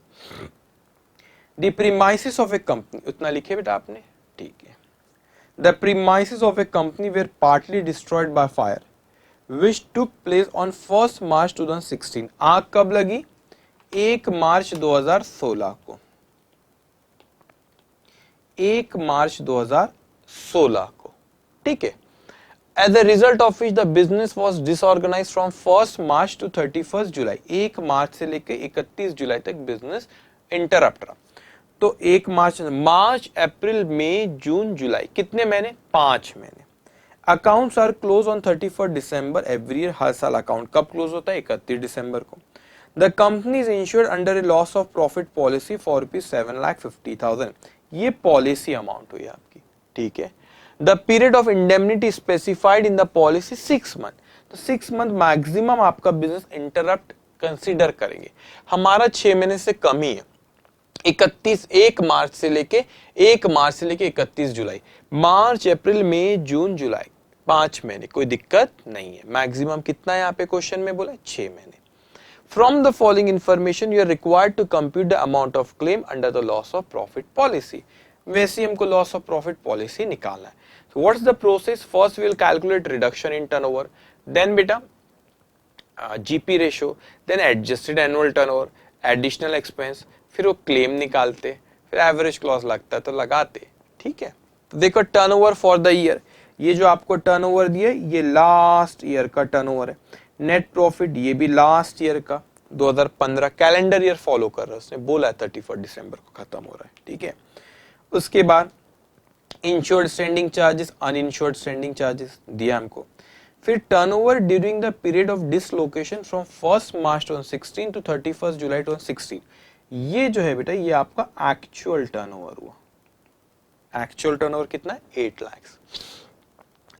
Speaker 1: the premises of a company, उतना लिखे बेटा आपने, ठीक है, the premises of a company were partly destroyed by fire which took place on 1 March 2016, आग कब लगी, 1 मार्च 2016 को, 1 मार्च 2016 को, ठीक है, as a result of which the business was disorganized from 1st March to 31st July, 1 मार्च से लेकर 31 जुलाई तक बिजनेस इंटरप्ट रहा, तो 1 मार्च अप्रैल मई जून जुलाई, कितने महीने, 5 महीने। Accounts are close on 31 December every year, हर साल अकाउंट कब क्लोज होता है, 31 दिसंबर को। The company is insured under a loss of profit policy for ₹7,50,000, ये पॉलिसी अमाउंट हुई आपकी, ठीक है। The period of indemnity specified in the policy 6 month. तो 6 मंथ मैक्सिमम आपका बिजनेस इंटरप्ट कंसीडर करेंगे, हमारा 6 महीने से कम ही है। 1 मार्च से लेके 31 जुलाई, मार्च अप्रैल मई जून जुलाई, 5 महीने, कोई दिक्कत नहीं है। मैक्सिमम कितना है यहाँ पे क्वेश्चन में बोला, 6 महीने। From the following information, you are required to compute the amount of claim under the loss of profit policy. वैसे ही हमको loss of profit policy निकालना है। So what's the process? First we will calculate reduction in turnover, then बेटा GP ratio, then adjusted annual turnover, additional expense, फिर वो claim निकालते, फिर average clause लगता है तो लगाते, ठीक है। तो देखो turnover for the year, ये जो आपको turnover दिया ये लास्ट ईयर का turnover है। नेट प्रॉफिट ये भी लास्ट ईयर का 2015 कैलेंडर ईयर फॉलो कर रहा है, उसने बोला है 31 दिसंबर को खत्म हो रहा है, ठीक है। उसके बाद insured standing charges, uninsured standing charges दिया हमको। फिर turnover during the period of dislocation from 1 March 2016 to 31 July 2016, ये जो है बेटा ये आपका एक्चुअल टर्नओवर हुआ। एक्चुअल टर्नओवर कितना है, 8 lakh.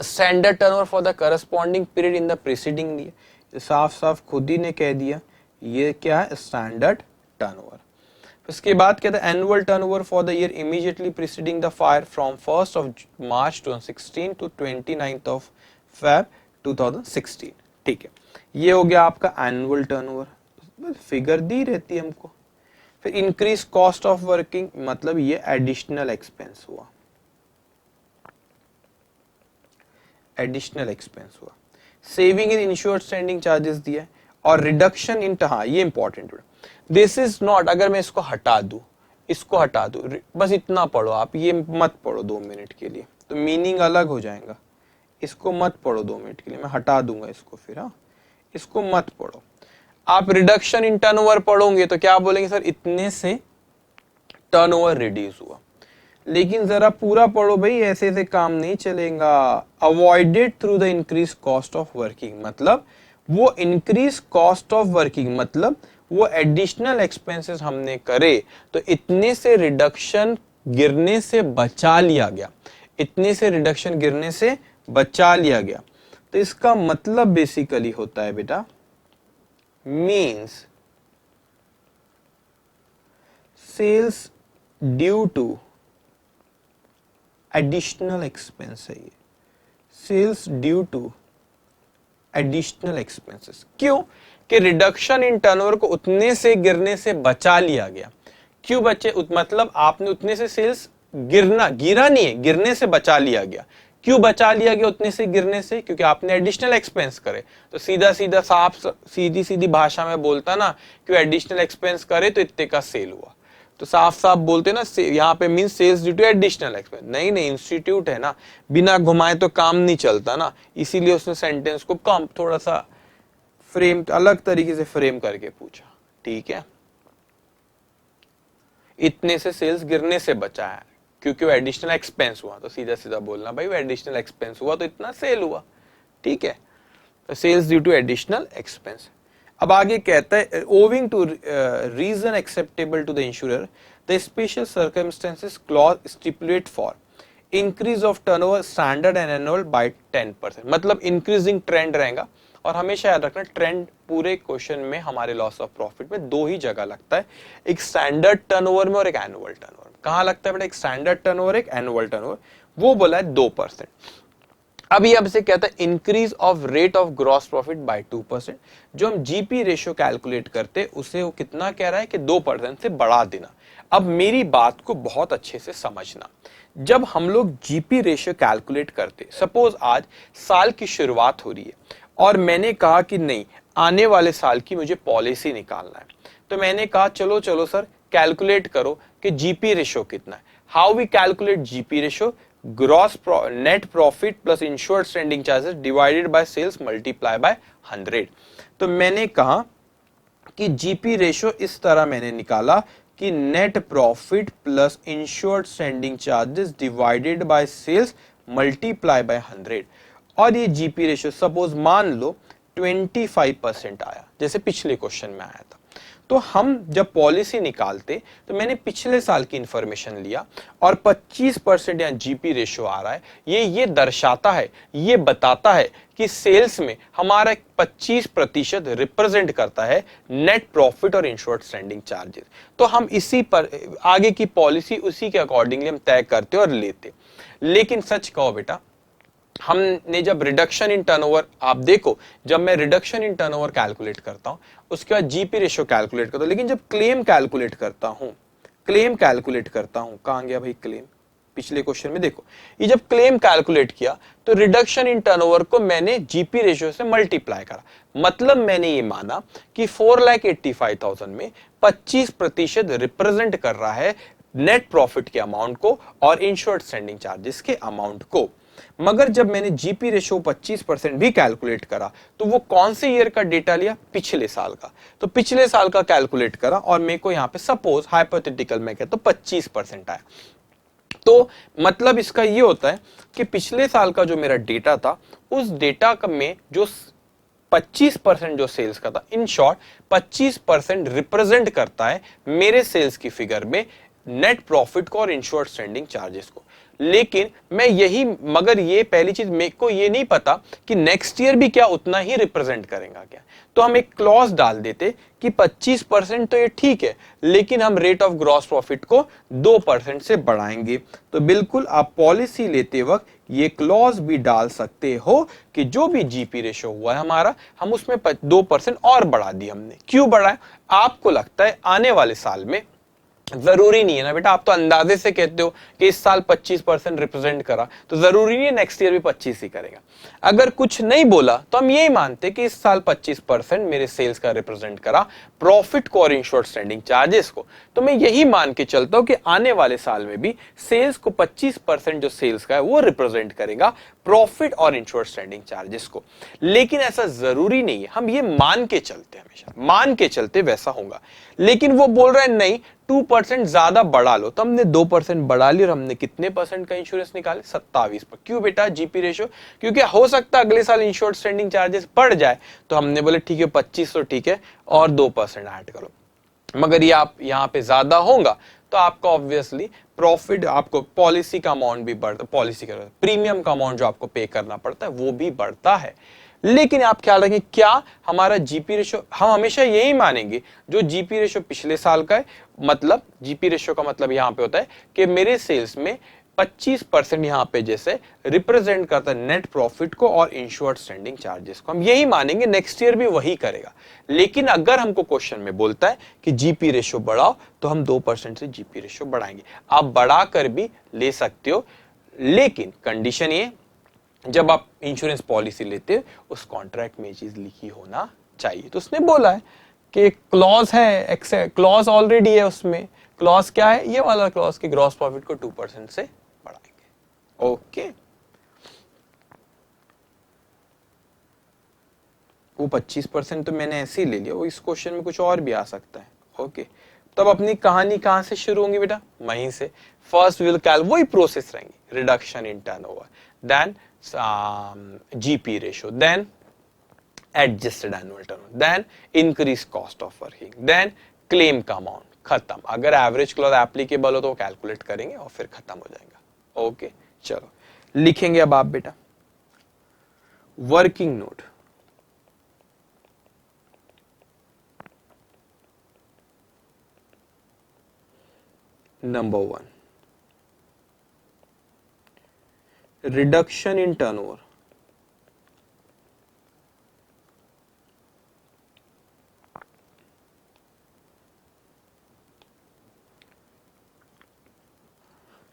Speaker 1: Standard turnover for the corresponding period in the preceding दिया, साफ साफ खुद ही ने कह दिया ये क्या है, स्टैंडर्ड टर्नओवर। उसके बाद कहता है annual turnover for the year immediately preceding the fire from 1 March 2016 to 29 Feb 2016, ठीक है। ये हो गया आपका एनुअल टर्नओवर, फिगर दी रहती है हमको। फिर इंक्रीज कॉस्ट ऑफ वर्किंग, मतलब ये एडिशनल एक्सपेंस हुआ, एडिशनल एक्सपेंस हुआ। Saving in insured standing charges दिया है, और रिडक्शन इन, हाँ ये इंपॉर्टेंट है। दिस इज नॉट, अगर मैं इसको हटा दूं, इसको हटा दूं, बस इतना पढ़ो आप, ये मत पढ़ो 2 मिनट के लिए, तो मीनिंग अलग हो जाएगा। इसको मत पढ़ो 2 मिनट के लिए, मैं हटा दूंगा इसको फिर, हाँ इसको मत पढ़ो। आप रिडक्शन इन टर्नओवर पढ़ोगे तो क्या बोलेंगे, सर इतने से टर्नओवर रिड्यूस हुआ। लेकिन जरा पूरा पढ़ो भाई, ऐसे ऐसे काम नहीं चलेगा। Avoided through the increase cost of working, मतलब वो इंक्रीज कॉस्ट ऑफ वर्किंग, मतलब वो एडिशनल एक्सपेंसेस हमने करे तो इतने से रिडक्शन गिरने से बचा लिया गया, इतने से रिडक्शन गिरने से बचा लिया गया। तो इसका मतलब बेसिकली होता है बेटा, means sales due to additional expense है, ये sales due to additional expenses. क्यों कि रिडक्शन इन टर्नओवर को उतने से गिरने से बचा लिया गया। क्यों बचे, मतलब आपने उतने से सेल्स गिरा नहीं है, गिरने से बचा लिया गया। क्यों बचा लिया गया उतने से गिरने से, क्योंकि आपने एडिशनल एक्सपेंस करे। तो सीधा सीधा साफ सीधी सीधी भाषा में बोलता ना, क्यों एडिशनल एक्सपेंस करे तो इतने का सेल हुआ। तो साफ साफ बोलते ना, यहाँ पे mean sales due to additional expense. नहीं नहीं, इंस्टीट्यूट है ना, बिना घुमाए तो काम नहीं चलता ना, इसीलिए उसने सेंटेंस को कम थोड़ा सा फ्रेम, अलग तरीके से फ्रेम करके पूछा, ठीक है। इतने से सेल्स गिरने से बचा है क्योंकि वो एडिशनल एक्सपेंस हुआ, तो सीधा सीधा बोलना भाई वो एडिशनल एक्सपेंस हुआ तो इतना सेल हुआ, ठीक है। तो sales due to additional expense. अब आगे कहता है owing to reason acceptable to the insurer the special circumstances clause stipulate for increase of turnover standard and annual by 10%, मतलब इंक्रीजिंग ट्रेंड रहेगा। और हमेशा याद रखना, ट्रेंड पूरे क्वेश्चन में हमारे लॉस ऑफ प्रॉफिट में 2 ही जगह लगता है, एक स्टैंडर्ड टर्नओवर में और एक एनुअल टर्नओवर। कहां लगता है बेटा, एक स्टैंडर्ड टर्नओवर एक एनुअल टर्नओवर, वो बोला है 2%। अब ये अब से कहता है increase of rate of gross profit by 2%। जो हम जीपी रेशियो कैलकुलेट करते उसे वो कितना कह रहा है कि 2% से बढ़ा देना। अब मेरी बात को बहुत अच्छे से समझना, जब हम लोग जीपी रेशियो कैलकुलेट करते, सपोज आज साल की शुरुआत हो रही है और मैंने कहा कि नहीं आने वाले साल की मुझे पॉलिसी निकालना है, तो मैंने कहा चलो चलो सर कैलकुलेट करो कि जीपी रेशियो कितना है। How we calculate GP ratio, gross net profit plus insured standing charges divided by sales multiply by 100। तो मैंने कहा कि जीपी रेशियो इस तरह मैंने निकाला कि net profit plus insured standing charges divided by sales multiply by 100। और ये जीपी रेशियो सपोज मान लो 25% आया, जैसे पिछले क्वेश्चन में आया था। तो हम जब पॉलिसी निकालते तो मैंने पिछले साल की इंफॉर्मेशन लिया और 25% यहाँ जीपी रेशियो आ रहा है, ये दर्शाता है, ये बताता है कि सेल्स में हमारा 25% रिप्रेजेंट करता है नेट प्रॉफिट और इंश्योर्ड स्टैंडिंग चार्जेस। तो हम इसी पर आगे की पॉलिसी उसी के अकॉर्डिंगली हम तय करते और लेते। लेकिन सच कहो बेटा, हमने जब रिडक्शन इन टर्नओवर, आप देखो जब मैं रिडक्शन इन टर्नओवर कैलकुलेट करता हूं उसके बाद जीपी रेशियो कैलकुलेट करता हूं, लेकिन जब क्लेम कैलकुलेट करता हूं, कहां गया भाई क्लेम, पिछले क्वेश्चन में देखो, ये जब क्लेम कैलकुलेट किया तो रिडक्शन इन टर्नओवर को मैंने जीपी रेशियो से मल्टीप्लाई करा। मतलब मैंने ये माना कि 4,85,000 में 25% रिप्रेजेंट कर रहा है नेट प्रॉफिट के अमाउंट को और इंश्योर्ड स्टैंडिंग चार्जेस के अमाउंट को। मगर जब मैंने जीपी रेशियो 25% भी कैलकुलेट करा तो वो कौन से ईयर का डेटा लिया, पिछले साल का। तो पिछले साल का कैलकुलेट करा और मेरे को यहां पे सपोज हाइपोथेटिकल में कहता तो 25% आया। तो मतलब इसका ये होता है कि पिछले साल का जो मेरा डेटा था उस डेटा में जो 25% जो सेल्स का था, इन शॉर्ट 25% रिप्रेजेंट करता है मेरे सेल्स की फिगर में नेट प्रॉफिट को और इंश्योर्ड स्टैंडिंग चार्जेस को। लेकिन मैं यही, मगर ये पहली चीज मेरे को ये नहीं पता कि नेक्स्ट ईयर भी क्या उतना ही रिप्रेजेंट करेगा क्या। तो हम एक क्लॉज डाल देते कि 25% तो ये ठीक है, लेकिन हम रेट ऑफ ग्रॉस प्रॉफिट को 2% से बढ़ाएंगे। तो बिल्कुल आप पॉलिसी लेते वक्त ये क्लॉज भी डाल सकते हो कि जो भी जीपी रेशो हुआ है हमारा, हम उसमें 2% और बढ़ा दिया हमने। क्यों बढ़ाया? आपको लगता है आने वाले साल में, जरूरी नहीं है ना बेटा, आप तो अंदाजे से कहते हो कि इस साल 25% रिप्रेजेंट करा तो जरूरी नहीं है नेक्स्ट ईयर भी 25 ही करेगा। अगर कुछ नहीं बोला तो हम यही मानते कि इस साल 25% मेरे सेल्स का रिप्रेजेंट करा प्रॉफिट को और इंश्योर्ड स्टैंडिंग चार्जेस को। तो मैं यही मान के चलता हूं कि आने वाले साल में भी सेल्स को 25% जो सेल्स का है वो रिप्रेजेंट करेगा प्रॉफिट और इंश्योर्ड स्टैंडिंग चार्जेस को। लेकिन ऐसा जरूरी नहीं है, हम ये मान के चलते, हमेशा मान के चलते वैसा होगा। लेकिन वो बोल रहा है नहीं 2% ज्यादा बढ़ा लो, तो हमने 2% बढ़ा लिया और हमने कितने परसेंट का इंश्योरेंस निकाले, 27%। क्यों बेटा? जीपी रेशियो, क्योंकि हो सकता है अगले साल इंश्योर्ड स्टैंडिंग चार्जेस बढ़ जाए, तो हमने बोले ठीक है 25 तो ठीक है और 2% ऐड करो। मगर ये आप यहाँ पे ज्यादा होगा तो आपका ऑब्वियसली प्रॉफिट, आपको पॉलिसी का अमाउंट भी बढ़ता, पॉलिसी का प्रीमियम का अमाउंट जो आपको पे करना पड़ता है वो भी बढ़ता है। लेकिन आप ख्याल रखें, क्या हमारा जीपी रेशो, हम हमेशा यही मानेंगे जो जीपी रेशो पिछले साल का है, मतलब जीपी रेशो का मतलब यहां पे होता है कि मेरे सेल्स में 25% यहां पे जैसे रिप्रेजेंट करता है नेट प्रॉफिट को और इंश्योर्ड स्टैंडिंग चार्जेस को, हम यही मानेंगे, नेक्स्ट ईयर भी वही करेगा। लेकिन अगर हमको क्वेश्चन में बोलता है कि जीपी रेशो बढ़ाओ तो हम 2% से जीपी रेशो बढ़ाएंगे। आप बढ़ाकर भी ले सकते हो, लेकिन कंडीशन ये, जब आप इंश्योरेंस पॉलिसी लेते हो उस कॉन्ट्रैक्ट में ये चीज लिखी होना चाहिए। तो उसने बोला है कि क्लॉज है, क्लॉज ऑलरेडी है उसमें। क्लॉज क्या है? ये वाला क्लॉज कि ग्रॉस प्रॉफिट को 2% से बढ़ाएंगे। ओके, वो 25% तो मैंने ऐसे ही ले लिया, वो इस क्वेश्चन में कुछ और भी आ सकता है। ओके, तब अपनी कहानी कहां से शुरू होगी बेटा? वहीं से। फर्स्ट विल कैल, वही प्रोसेस रहेंगे, reduction in turnover, then GP ratio, then adjusted annual turnover, then increased cost of working, then claim का अमाउंट, खत्म। अगर एवरेज क्लॉज एप्लीकेबल हो तो कैलकुलेट करेंगे और फिर खत्म हो जाएगा। ओके, चलो लिखेंगे अब आप बेटा working note. Number 1, reduction in turnover,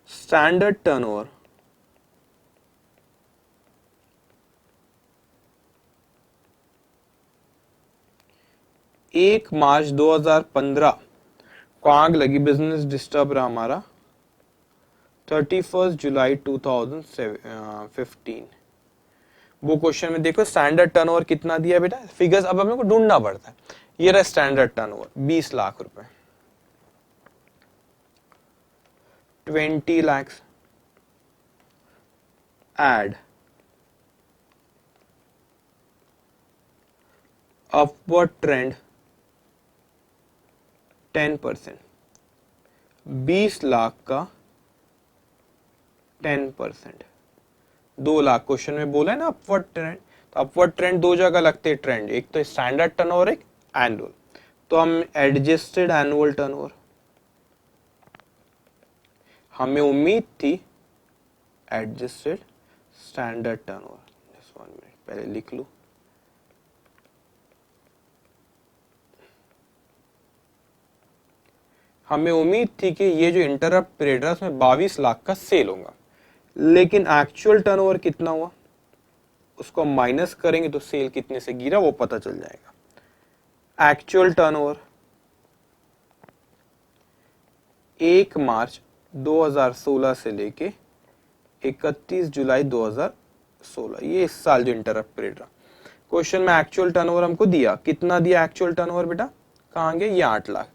Speaker 1: standard turnover, एक मार्च 2015 को आग लगी, बिजनेस डिस्टर्ब रहा हमारा, 31 जुलाई 2015। वो क्वेश्चन में देखो स्टैंडर्ड टर्नओवर कितना दिया बेटा, फिगर्स अब हमें को ढूंढना पड़ता है। ये रहा स्टैंडर्ड टर्नओवर 20 लाख रुपए, 20 lakhs add upward trend 10%, 20 lakh का 10%, 2 लाख। क्वेश्चन में बोला है ना अपवर्ड ट्रेंड, तो अपवर्ड ट्रेंड दो जगह लगते हैं ट्रेंड, एक तो स्टैंडर्ड टर्नओवर, एक एनुअल। तो हम एडजस्टेड एनुअल टर्नओवर, हमें उम्मीद थी एडजस्टेड स्टैंडर्ड टर्नओवर। 1 मिनट पहले लिख लूं, हमें उम्मीद थी कि ये जो इंटरप्ट पीरियड है उसमें 22 लाख का सेल होगा, लेकिन एक्चुअल टर्नओवर कितना हुआ उसको माइनस करेंगे तो सेल कितने से गिरा वो पता चल जाएगा। एक्चुअल टर्नओवर 1 मार्च 2016 से लेके 31 जुलाई 2016, ये इस साल जो इंटरप्ट पीरियड रहा। क्वेश्चन में एक्चुअल टर्नओवर हमको दिया, कितना दिया एक्चुअल टर्नओवर बेटा, कहां गए, ये 8 लाख।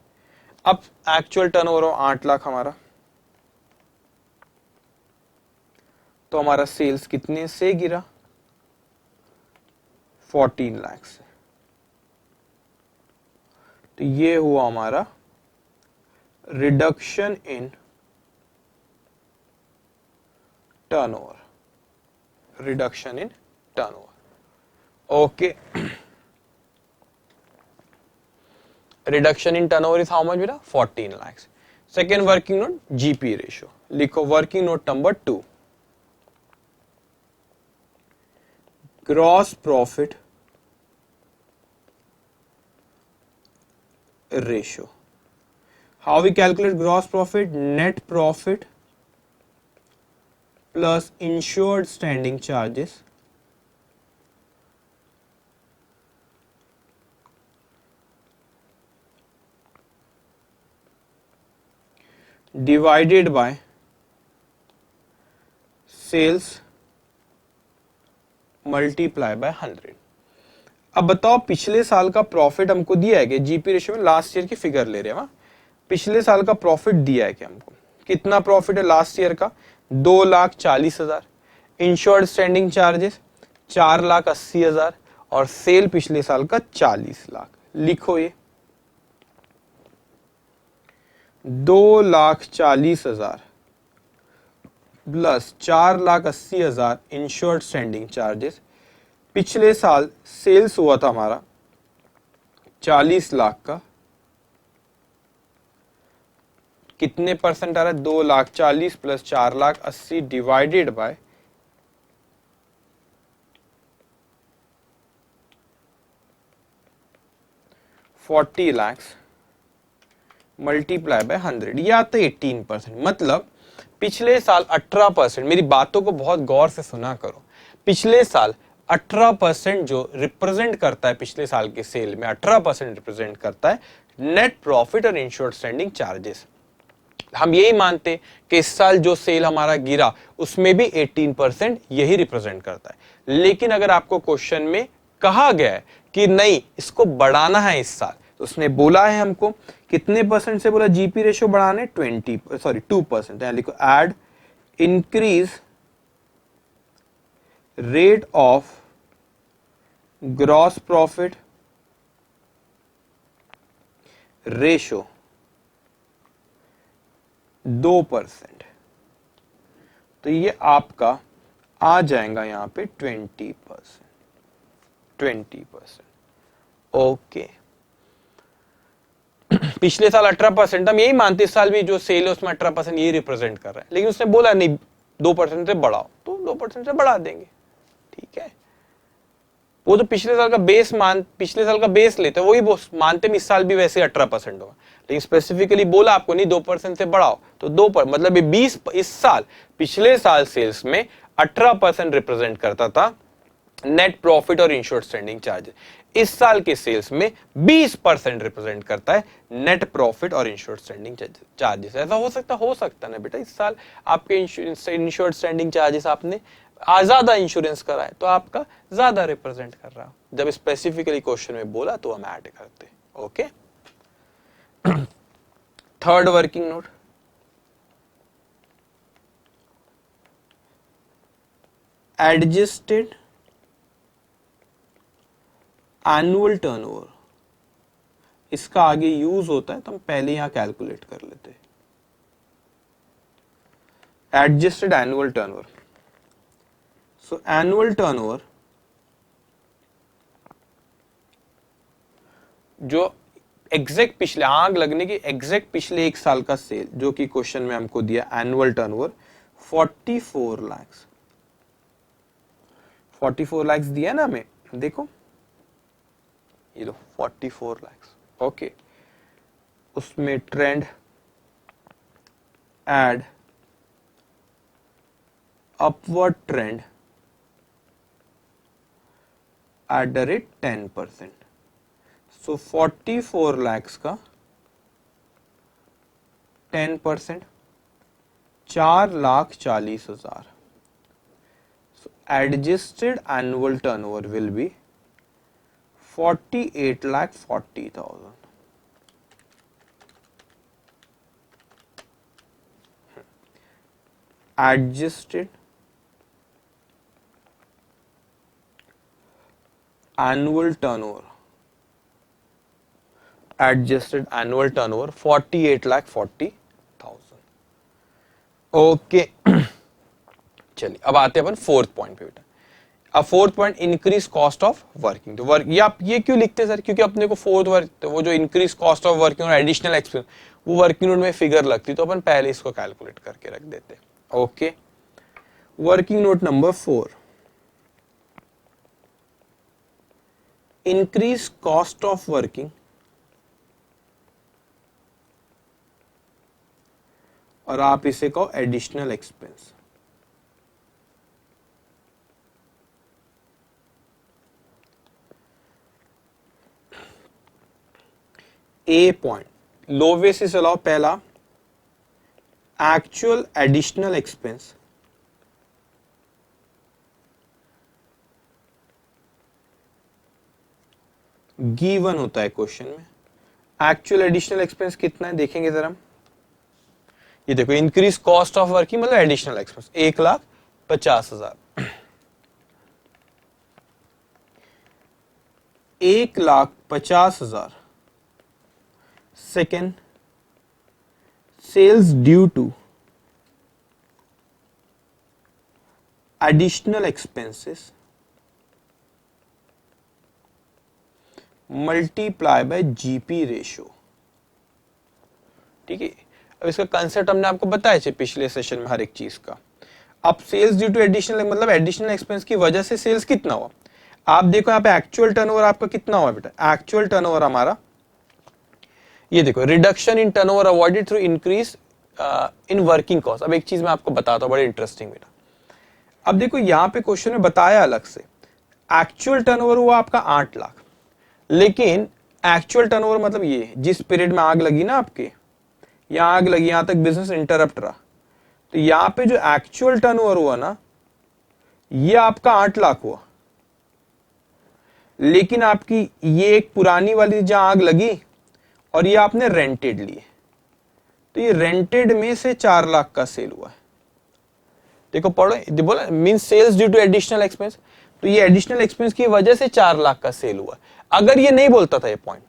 Speaker 1: अब एक्चुअल टर्नओवर 8 लाख हमारा, तो हमारा सेल्स कितने से गिरा, 14 लाख से। तो ये हुआ हमारा reduction in turnover, reduction in turnover. Okay, reduction in turnover is how much बेटा, 14 lakhs। Second working note GP ratio लिखो, working note number 2, gross profit ratio. How we calculate gross profit? Net profit plus insured standing charges divided by sales multiply by 100। अब बताओ पिछले साल का profit हमको दिया है कि जीपी रेशियो में लास्ट ईयर की फिगर ले रहे हैं, पिछले साल का प्रॉफिट दिया है कि हमको, कितना प्रॉफिट है लास्ट ईयर का, 2,40,000, इंश्योर्ड स्टैंडिंग चार्जेस 4,80,000 और सेल पिछले साल का 40 लाख। लिखो ये 2,40,000 प्लस 4,80,000 इंश्योर्ड स्टैंडिंग चार्जेस, पिछले साल सेल्स हुआ था हमारा 40 लाख का, कितने परसेंट आ रहा है, 2,40,000 plus 4,80,000 divided by 40 lakh multiply by 100, ये आता है 18%। मतलब पिछले साल 18%, मेरी बातों को बहुत गौर से सुना करो, पिछले साल 18% जो रिप्रेजेंट करता है, पिछले साल के सेल में 18% रिप्रेजेंट करता है नेट प्रॉफिट और इंश्योर्ड स्टैंडिंग चार्जेस। हम यही मानते कि इस साल जो सेल हमारा गिरा उसमें भी 18% यही रिप्रेजेंट करता है। लेकिन अगर आपको क्वेश्चन में कहा गया है कि नहीं इसको बढ़ाना है इस साल, तो उसने बोला है हमको कितने परसेंट से बोला, जीपी रेशियो बढ़ाने 2%। लिखो add increase rate of gross profit ratio 2%, तो ये आपका आ जाएगा यहां पे 20%। ओके, पिछले साल 18%, हम यही मानते इस साल भी जो सेल है उसमें 18% ये रिप्रेजेंट कर रहा है, लेकिन उसने बोला नहीं 2% से बढ़ाओ, तो 2% से बढ़ा देंगे, ठीक है। वो तो पिछले साल का बेस लेते वही मानते इस साल भी वैसे 18% होगा, लेकिन स्पेसिफिकली बोला आपको नहीं 2% से बढ़ाओ, तो 2%, मतलब ये 20, इस साल पिछले साल सेल्स में 18% रिप्रेजेंट करता था नेट प्रॉफिट और इंश्योर्ड स्टैंडिंग चार्जेस, इस साल के सेल्स में 20% रिप्रेजेंट करता है नेट प्रॉफिट और इंश्योर्ड स्टैंडिंग चार्जेस। ऐसा हो सकता ना बेटा, इस साल आपके इंश्योर्ड स्टैंडिंग चार्जेस आपने ज्यादा इंश्योरेंस कराए तो आपका ज्यादा रिप्रेजेंट कर रहा, जब स्पेसिफिकली क्वेश्चन में बोला तो हम ऐड करते। Okay, third working note, adjusted annual turnover इसका आगे यूज होता है तो हम पहले यहां कैलकुलेट कर लेते हैं। एडजस्टेड एनुअल टर्नओवर, सो एनुअल टर्नओवर जो एग्जैक्ट पिछले आग लगने के एग्जैक्ट पिछले एक साल का सेल, जो कि क्वेश्चन में हमको दिया एनुअल टर्नओवर 44 लाख, 44 लाख दिया ना हमें, देखो ये लो 44 लाख, ओके। उसमें trend add upward trend at the rate 10%, so 44 lakh का 10%, 4,40,000. So adjusted annual turnover will be 48,40,000. Adjusted annual turnover. Adjusted annual turnover 48,40,000. Okay चलिए अब आते हैं अपन फोर्थ पॉइंट पे बेटा। अब fourth point increase cost of working. तो वर्क ये आप ये क्यों लिखते हैं सर? क्योंकि अपने को फोर्थ वर्क तो वो जो इंक्रीज कॉस्ट ऑफ वर्किंग और एडिशनल एक्सपेंस वो वर्किंग नोट में फिगर लगती, तो अपन पहले इसको कैलकुलेट करके रख देते हैं। Okay, working note number 4, increase cost of working और आप इसे कहो एडिशनल एक्सपेंस। ए पॉइंट लो वे से चलाओ, पहला एक्चुअल एडिशनल एक्सपेंस गिवन होता है क्वेश्चन में। एक्चुअल एडिशनल एक्सपेंस कितना है देखेंगे जरा। ये देखो इंक्रीज कॉस्ट ऑफ वर्किंग मतलब additional expense 1,50,000, 1,50,000। Second, sales due to additional expenses multiply by GP ratio. ठीक है, अब इसका कंसेप्ट हमने आपको बताया है पिछले सेशन में हर एक चीज का। अब सेल्स ड्यू टू एडिशनल मतलब एडिशनल एक्सपेंस की वजह से सेल्स कितना हुआ। आप देखो यहाँ पे एक्चुअल टर्नओवर आपका कितना हुआ बेटा। एक्चुअल टर्नओवर हमारा ये देखो, reduction in turnover avoided through increase in working cost. अब एक चीज मैं आपको बताता हूँ बड़ी इंटरेस्टिंग बेटा। अब देखो यहाँ पे क्वेश्चन में बताया अलग से, एक्चुअल टर्नओवर हुआ आपका 8 लाख, लेकिन एक्चुअल टर्नओवर मतलब ये जिस पीरियड में आग लगी ना आपके, यहां आग लगी, यहां तक बिजनेस इंटरप्ट रहा, तो यहां पे जो एक्चुअल टर्नओवर हुआ ना ये आपका 8 लाख हुआ, लेकिन आपकी ये एक पुरानी वाली जहां आग लगी और ये आपने रेंटेड लिए, तो ये रेंटेड में से 4 लाख का सेल हुआ है। देखो पढ़ो, बोला mean sales due to additional expense, तो ये एडिशनल एक्सपेंस की वजह से 4 लाख का सेल हुआ। अगर ये नहीं बोलता था ये पॉइंट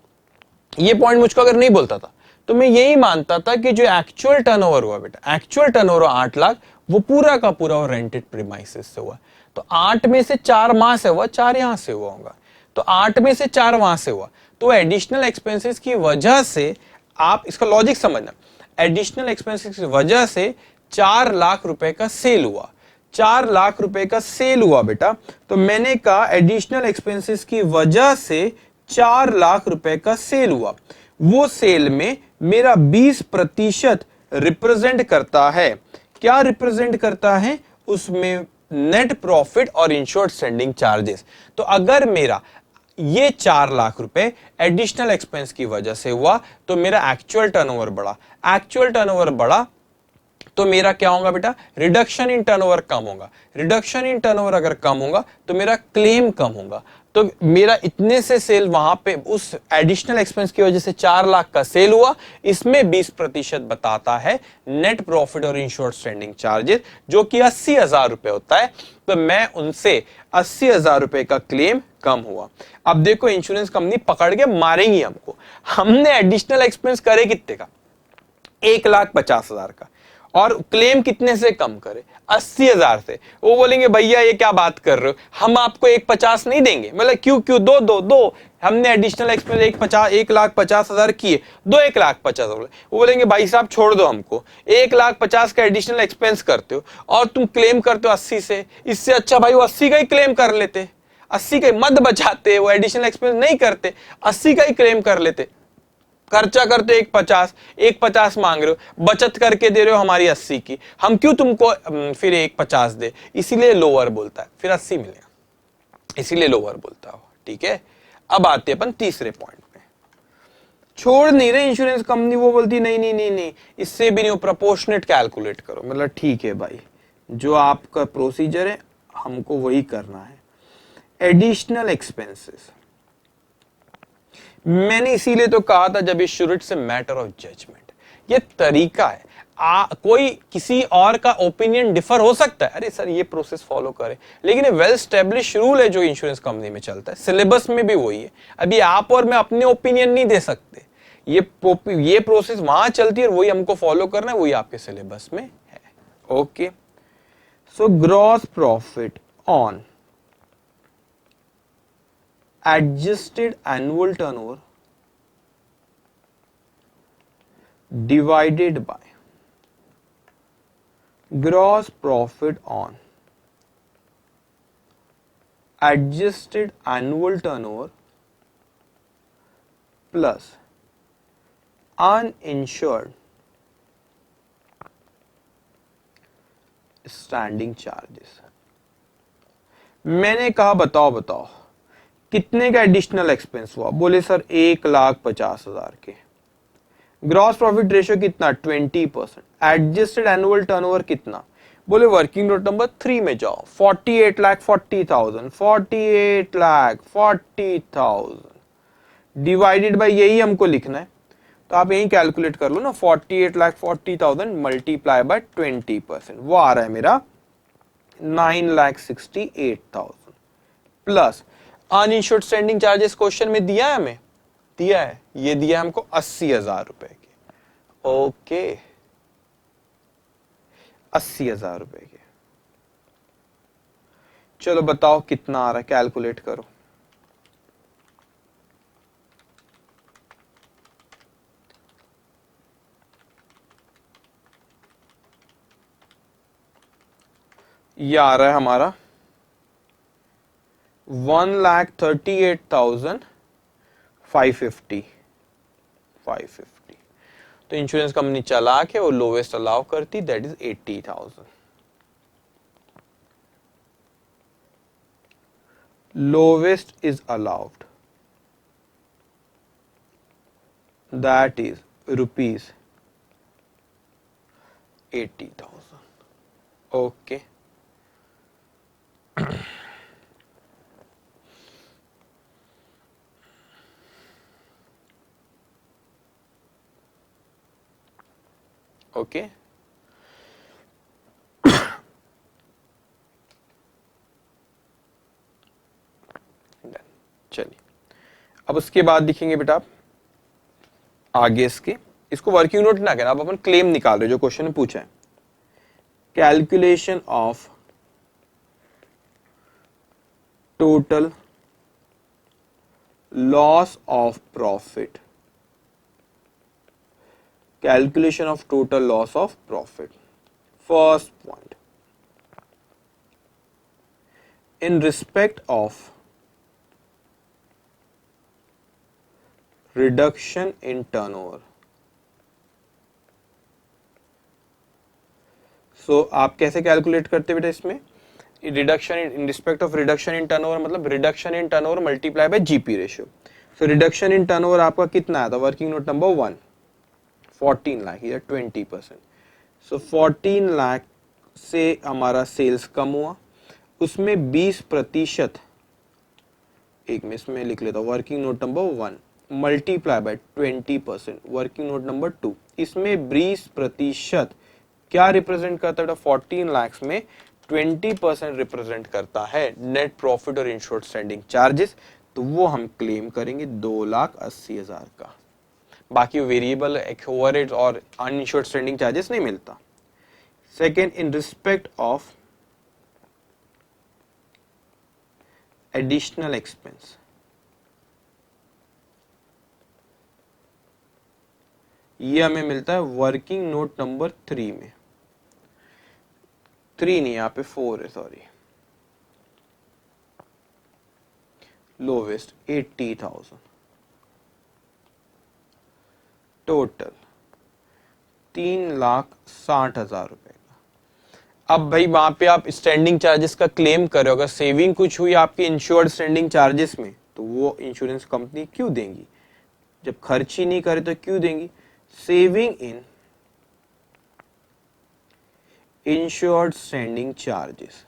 Speaker 1: मुझको अगर नहीं बोलता था तो मैं यही मानता था कि जो एक्चुअल टर्नओवर हुआ बेटा, एक्चुअल टर्नओवर 8 लाख, वो पूरा का पूरा वो रेंटेड प्रीमाइसेस से हुआ। तो 8 में से 4 वहां से हुआ, 4 यहां से हुआ होगा, तो 8 में से 4 वहां से हुआ। तो एडिशनल एक्सपेंसेस की वजह से, आप इसका लॉजिक समझना, एडिशनल एक्सपेंसेस की वजह से 4 लाख रुपए का सेल हुआ। 4 लाख रुपए का सेल हुआ बेटा, तो मैंने कहा एडिशनल एक्सपेंसेस की वजह से 4 लाख रुपए का सेल हुआ। वो सेल में मेरा 20% रिप्रेजेंट करता है। क्या रिप्रेजेंट करता है? उसमें नेट प्रॉफिट और इंश्योर्ड स्टैंडिंग चार्जेस। तो अगर मेरा ये 4 लाख रुपए एडिशनल एक्सपेंस की वजह से हुआ तो मेरा एक्चुअल टर्नओवर बढ़ा। एक्चुअल टर्नओवर बढ़ा तो मेरा क्या होगा बेटा? रिडक्शन इन टर्नओवर कम होगा। रिडक्शन इन टर्नओवर अगर कम होगा तो मेरा क्लेम कम होगा। तो मेरा इतने से सेल वहां पे उस एडिशनल एक्सपेंस की वजह से 4 लाख का सेल हुआ, इसमें 20% बताता है नेट प्रॉफिट और इंश्योर्ड स्टैंडिंग चार्जेस, जो कि 80,000 रुपए होता है। तो मैं उनसे 80,000 रुपए का क्लेम कम हुआ। अब देखो इंश्योरेंस कंपनी पकड़ के मारेंगी हमको, हमने एडिशनल एक्सपेंस करे कितने का, 1,50,000 का, और क्लेम कितने से कम करे, 80,000 से। वो बोलेंगे भैया ये क्या बात कर रहे हो, हम आपको 1,50,000 नहीं देंगे। मतलब क्यों क्यों, दो दो दो, हमने एडिशनल एक्सपेंस 1,50,000 किए, दो 1,50,000। वो बोलेंगे भाई साहब छोड़ दो हमको, 1,50,000 का एडिशनल एक्सपेंस करते हो और तुम क्लेम करते हो 80 से, इससे अच्छा भाई वो 80 का ही क्लेम कर लेते, 80 का मत बचाते, वो एडिशनल एक्सपेंस नहीं करते, 80 का ही क्लेम कर लेते। खर्चा करते हो 1,50 मांग रहे हो, बचत करके दे रहे हो हमारी 80 की, हम क्यों तुमको फिर 1,50 दे, इसीलिए लोअर बोलता है, फिर 80 मिलेगा, इसीलिए लोअर बोलता हो। ठीक है, अब आते अपन तीसरे पॉइंट पे। छोड़ नहीं रहे इंश्योरेंस कंपनी, वो बोलती नहीं नहीं नहीं नहीं, इससे भी नहीं, प्रोपोर्शनेट कैलकुलेट करो। मतलब ठीक है भाई, जो आपका प्रोसीजर है हमको वही करना है। एडिशनल एक्सपेंसेस, मैंने इसीलिए तो कहा था जब इस शुरू से मैटर ऑफ जजमेंट, ये तरीका है। कोई किसी और का ओपिनियन डिफर हो सकता है, अरे सर ये प्रोसेस फॉलो करे, लेकिन ये वेल स्टेब्लिश रूल है जो इंश्योरेंस कंपनी में चलता है, सिलेबस में भी वही है। अभी आप और मैं अपने ओपिनियन नहीं दे सकते, ये प्रोसेस वहां चलती है और वही हमको फॉलो करना है, वही आपके सिलेबस में है। Okay, so gross profit on adjusted annual turnover divided by gross profit on adjusted annual turnover plus uninsured standing charges। मैंने कहा बताओ बताओ कितने का एडिशनल एक्सपेंस हुआ, बोले सर 1,50,000 के। ग्रॉस प्रॉफिट रेशियो कितना, 20%। एडजस्टेड एनुअल टर्नओवर कितना, बोले वर्किंग नोट नंबर 3 में जाओ, 48,40,000, 48,40,000 डिवाइडेड बाय, यही हमको लिखना है, तो आप यही कैलकुलेट कर लो ना, 48,40,000 मल्टीप्लाई बाय 20%, वो आ रहा है मेरा 9,68,000 plus uninsured standing charges question में दिया है, हमें दिया है, ये दिया है हमको 80,000 रुपए के। ओके, 80,000 रुपए के। चलो बताओ कितना आ रहा है, कैलकुलेट करो। ये आ रहा है हमारा 1,38,550। तो इंश्योरेंस कंपनी चालाक है, वो लोवेस्ट अलाउ करती, that is 80,000। Lowest is allowed, that is ₹80,000। Okay, okay, चलिए अब उसके बाद दिखेंगे बेटा आप आगे इसको वर्किंग नोट ना कहना, आप अपन क्लेम निकाल रहे जो क्वेश्चन में पूछा है। Calculation of total loss of profit, calculation of total loss of profit। First point, in respect of reduction in turnover, so आप कैसे कैलकुलेट करते बेटा इसमें, reduction in respect of reduction in turnover, मतलब reduction in turnover multiply by GP ratio. So reduction in turnover आपका कितना आया था, वर्किंग नोट नंबर 1, 14 लाख, या 20%। सो 14 लाख से हमारा सेल्स कम हुआ, उसमें 20% एक में इसमें लिख लेता हूँ working note number 1 multiply by 20%, working note number 2, इसमें 20% क्या रिप्रेजेंट करता है? 14 लाख में 20% रिप्रेजेंट करता है नेट प्रॉफिट और इंश्योर्ड स्टैंडिंग चार्जेस, तो वो हम क्लेम करेंगे 2,80,000 का। बाकी वेरिएबल ओवरहेड्स और अनइंश्योर्ड स्टैंडिंग चार्जेस नहीं मिलता। Second, in respect of additional expense, ये हमें मिलता है वर्किंग नोट नंबर 3 में, 3 नहीं यहाँ पे 4 है, सॉरी, लोवेस्ट 80,000, टोटल 3,60,000 रुपए का। अब भाई वहां पे आप स्टैंडिंग चार्जेस का क्लेम करो, अगर सेविंग कुछ हुई आपकी इंश्योर्ड स्टैंडिंग चार्जेस में, तो वो इंश्योरेंस कंपनी क्यों देंगी? जब खर्च ही नहीं करे तो क्यों देंगी? Saving in insured standing charges,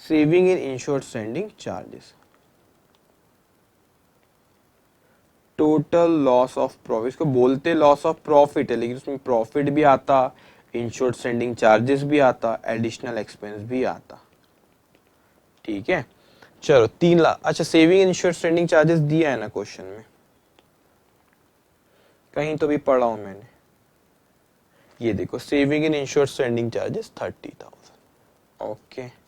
Speaker 1: saving in insured standing charges, total loss of profit, इसको बोलते लॉस ऑफ प्रॉफिट है, लेकिन उसमें प्रॉफिट भी आता, इंश्योर्ड स्टैंडिंग चार्जेस भी आता, एडिशनल एक्सपेंस भी आता। ठीक है, चलो 3,00,000। अच्छा, सेविंग इंश्योर्ड स्टैंडिंग चार्जेस दिया है ना क्वेश्चन में, कहीं तो भी पढ़ा हूं मैंने, ये देखो saving in insured standing charges 30,000। Okay,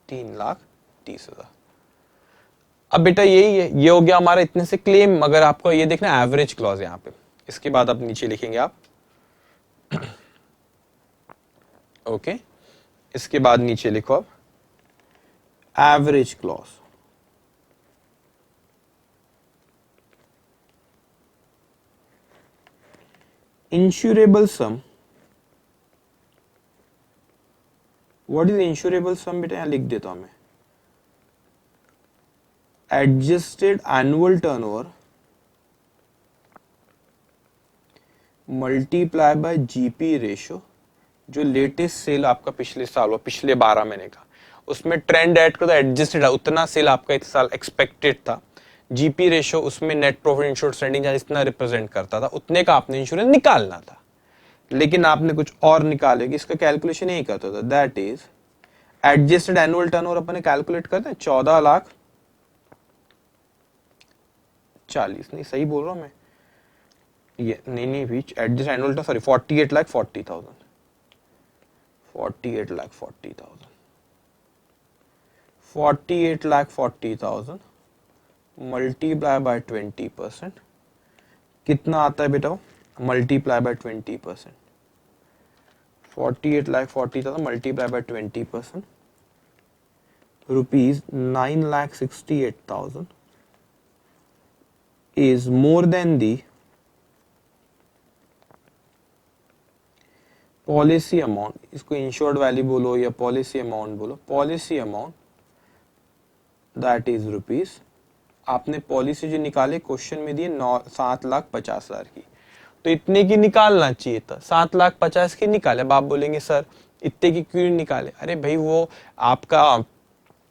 Speaker 1: $3,30,000। अब बेटा यही है, ये हो गया हमारा इतने से क्लेम। मगर आपको ये देखना एवरेज क्लॉज यहाँ पे, इसके बाद आप नीचे लिखेंगे आप ओके, इसके बाद नीचे लिखो अब average clause, insurable sum. What is insurable sum बेटा, यहां लिख देता हूं मैं, adjusted annual turnover multiply by GP ratio, जो लेटेस्ट सेल आपका पिछले साल हुआ, पिछले 12 महीने का, उसमें ट्रेंड ऐड कर एडजस्टेड है, उतना सेल आपका इस साल एक्सपेक्टेड था। जीपी रेशियो उसमें net profit insured standing charge इतना रिप्रेजेंट करता था, उतने का आपने इंश्योरेंस निकालना था, लेकिन आपने कुछ और निकालेगी, इसका कैलकुलेशन यही करता था। That is adjusted annual turnover अपने कैलकुलेट करते हैं 14,40,000, नहीं सही बोल रहा हूं मैं, ये नहीं which adjust annual turn, sorry 48,40,000, 48,40,000, 48,40,000 multiply by 20%, कितना आता है बेटा? Multiply by 20%, 48,40,000 multiply by 20%, rupees 9,68,000 is more than the policy amount, इसको इंश्योर्ड वैल्यू बोलो या पॉलिसी अमाउंट बोलो, policy amount that is rupees, आपने पॉलिसी जो निकाले क्वेश्चन में दिए 7,50,000 की, तो इतने की निकालना चाहिए था, 7,50,000 की निकाले। अब आप बोलेंगे सर इतने की क्यों निकाले? अरे भाई वो आपका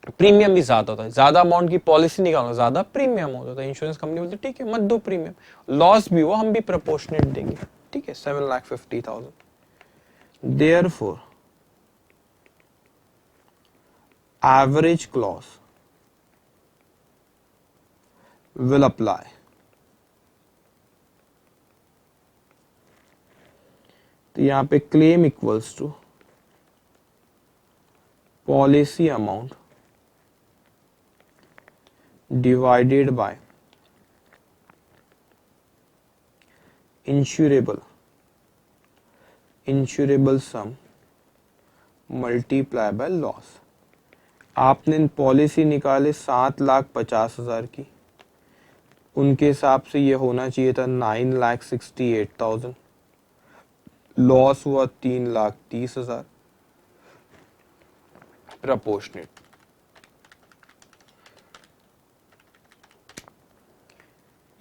Speaker 1: प्रीमियम भी ज्यादा होता है, ज्यादा अमाउंट की पॉलिसी निकालो ज्यादा प्रीमियम होता है, इंश्योरेंस कंपनी बोलती ठीक है मत दो प्रीमियम, लॉस भी हो हम भी प्रोपोर्शनेट देंगे, ठीक है 7,50,000। Therefore, average clause will apply. तो यहां पे claim equals to policy amount divided by insurable sum multiply by loss. आपने पॉलिसी निकाले 7,50,000 की, उनके हिसाब से ये होना चाहिए था 9,68,000, लॉस हुआ 3,30,000, प्रपोर्शनेट।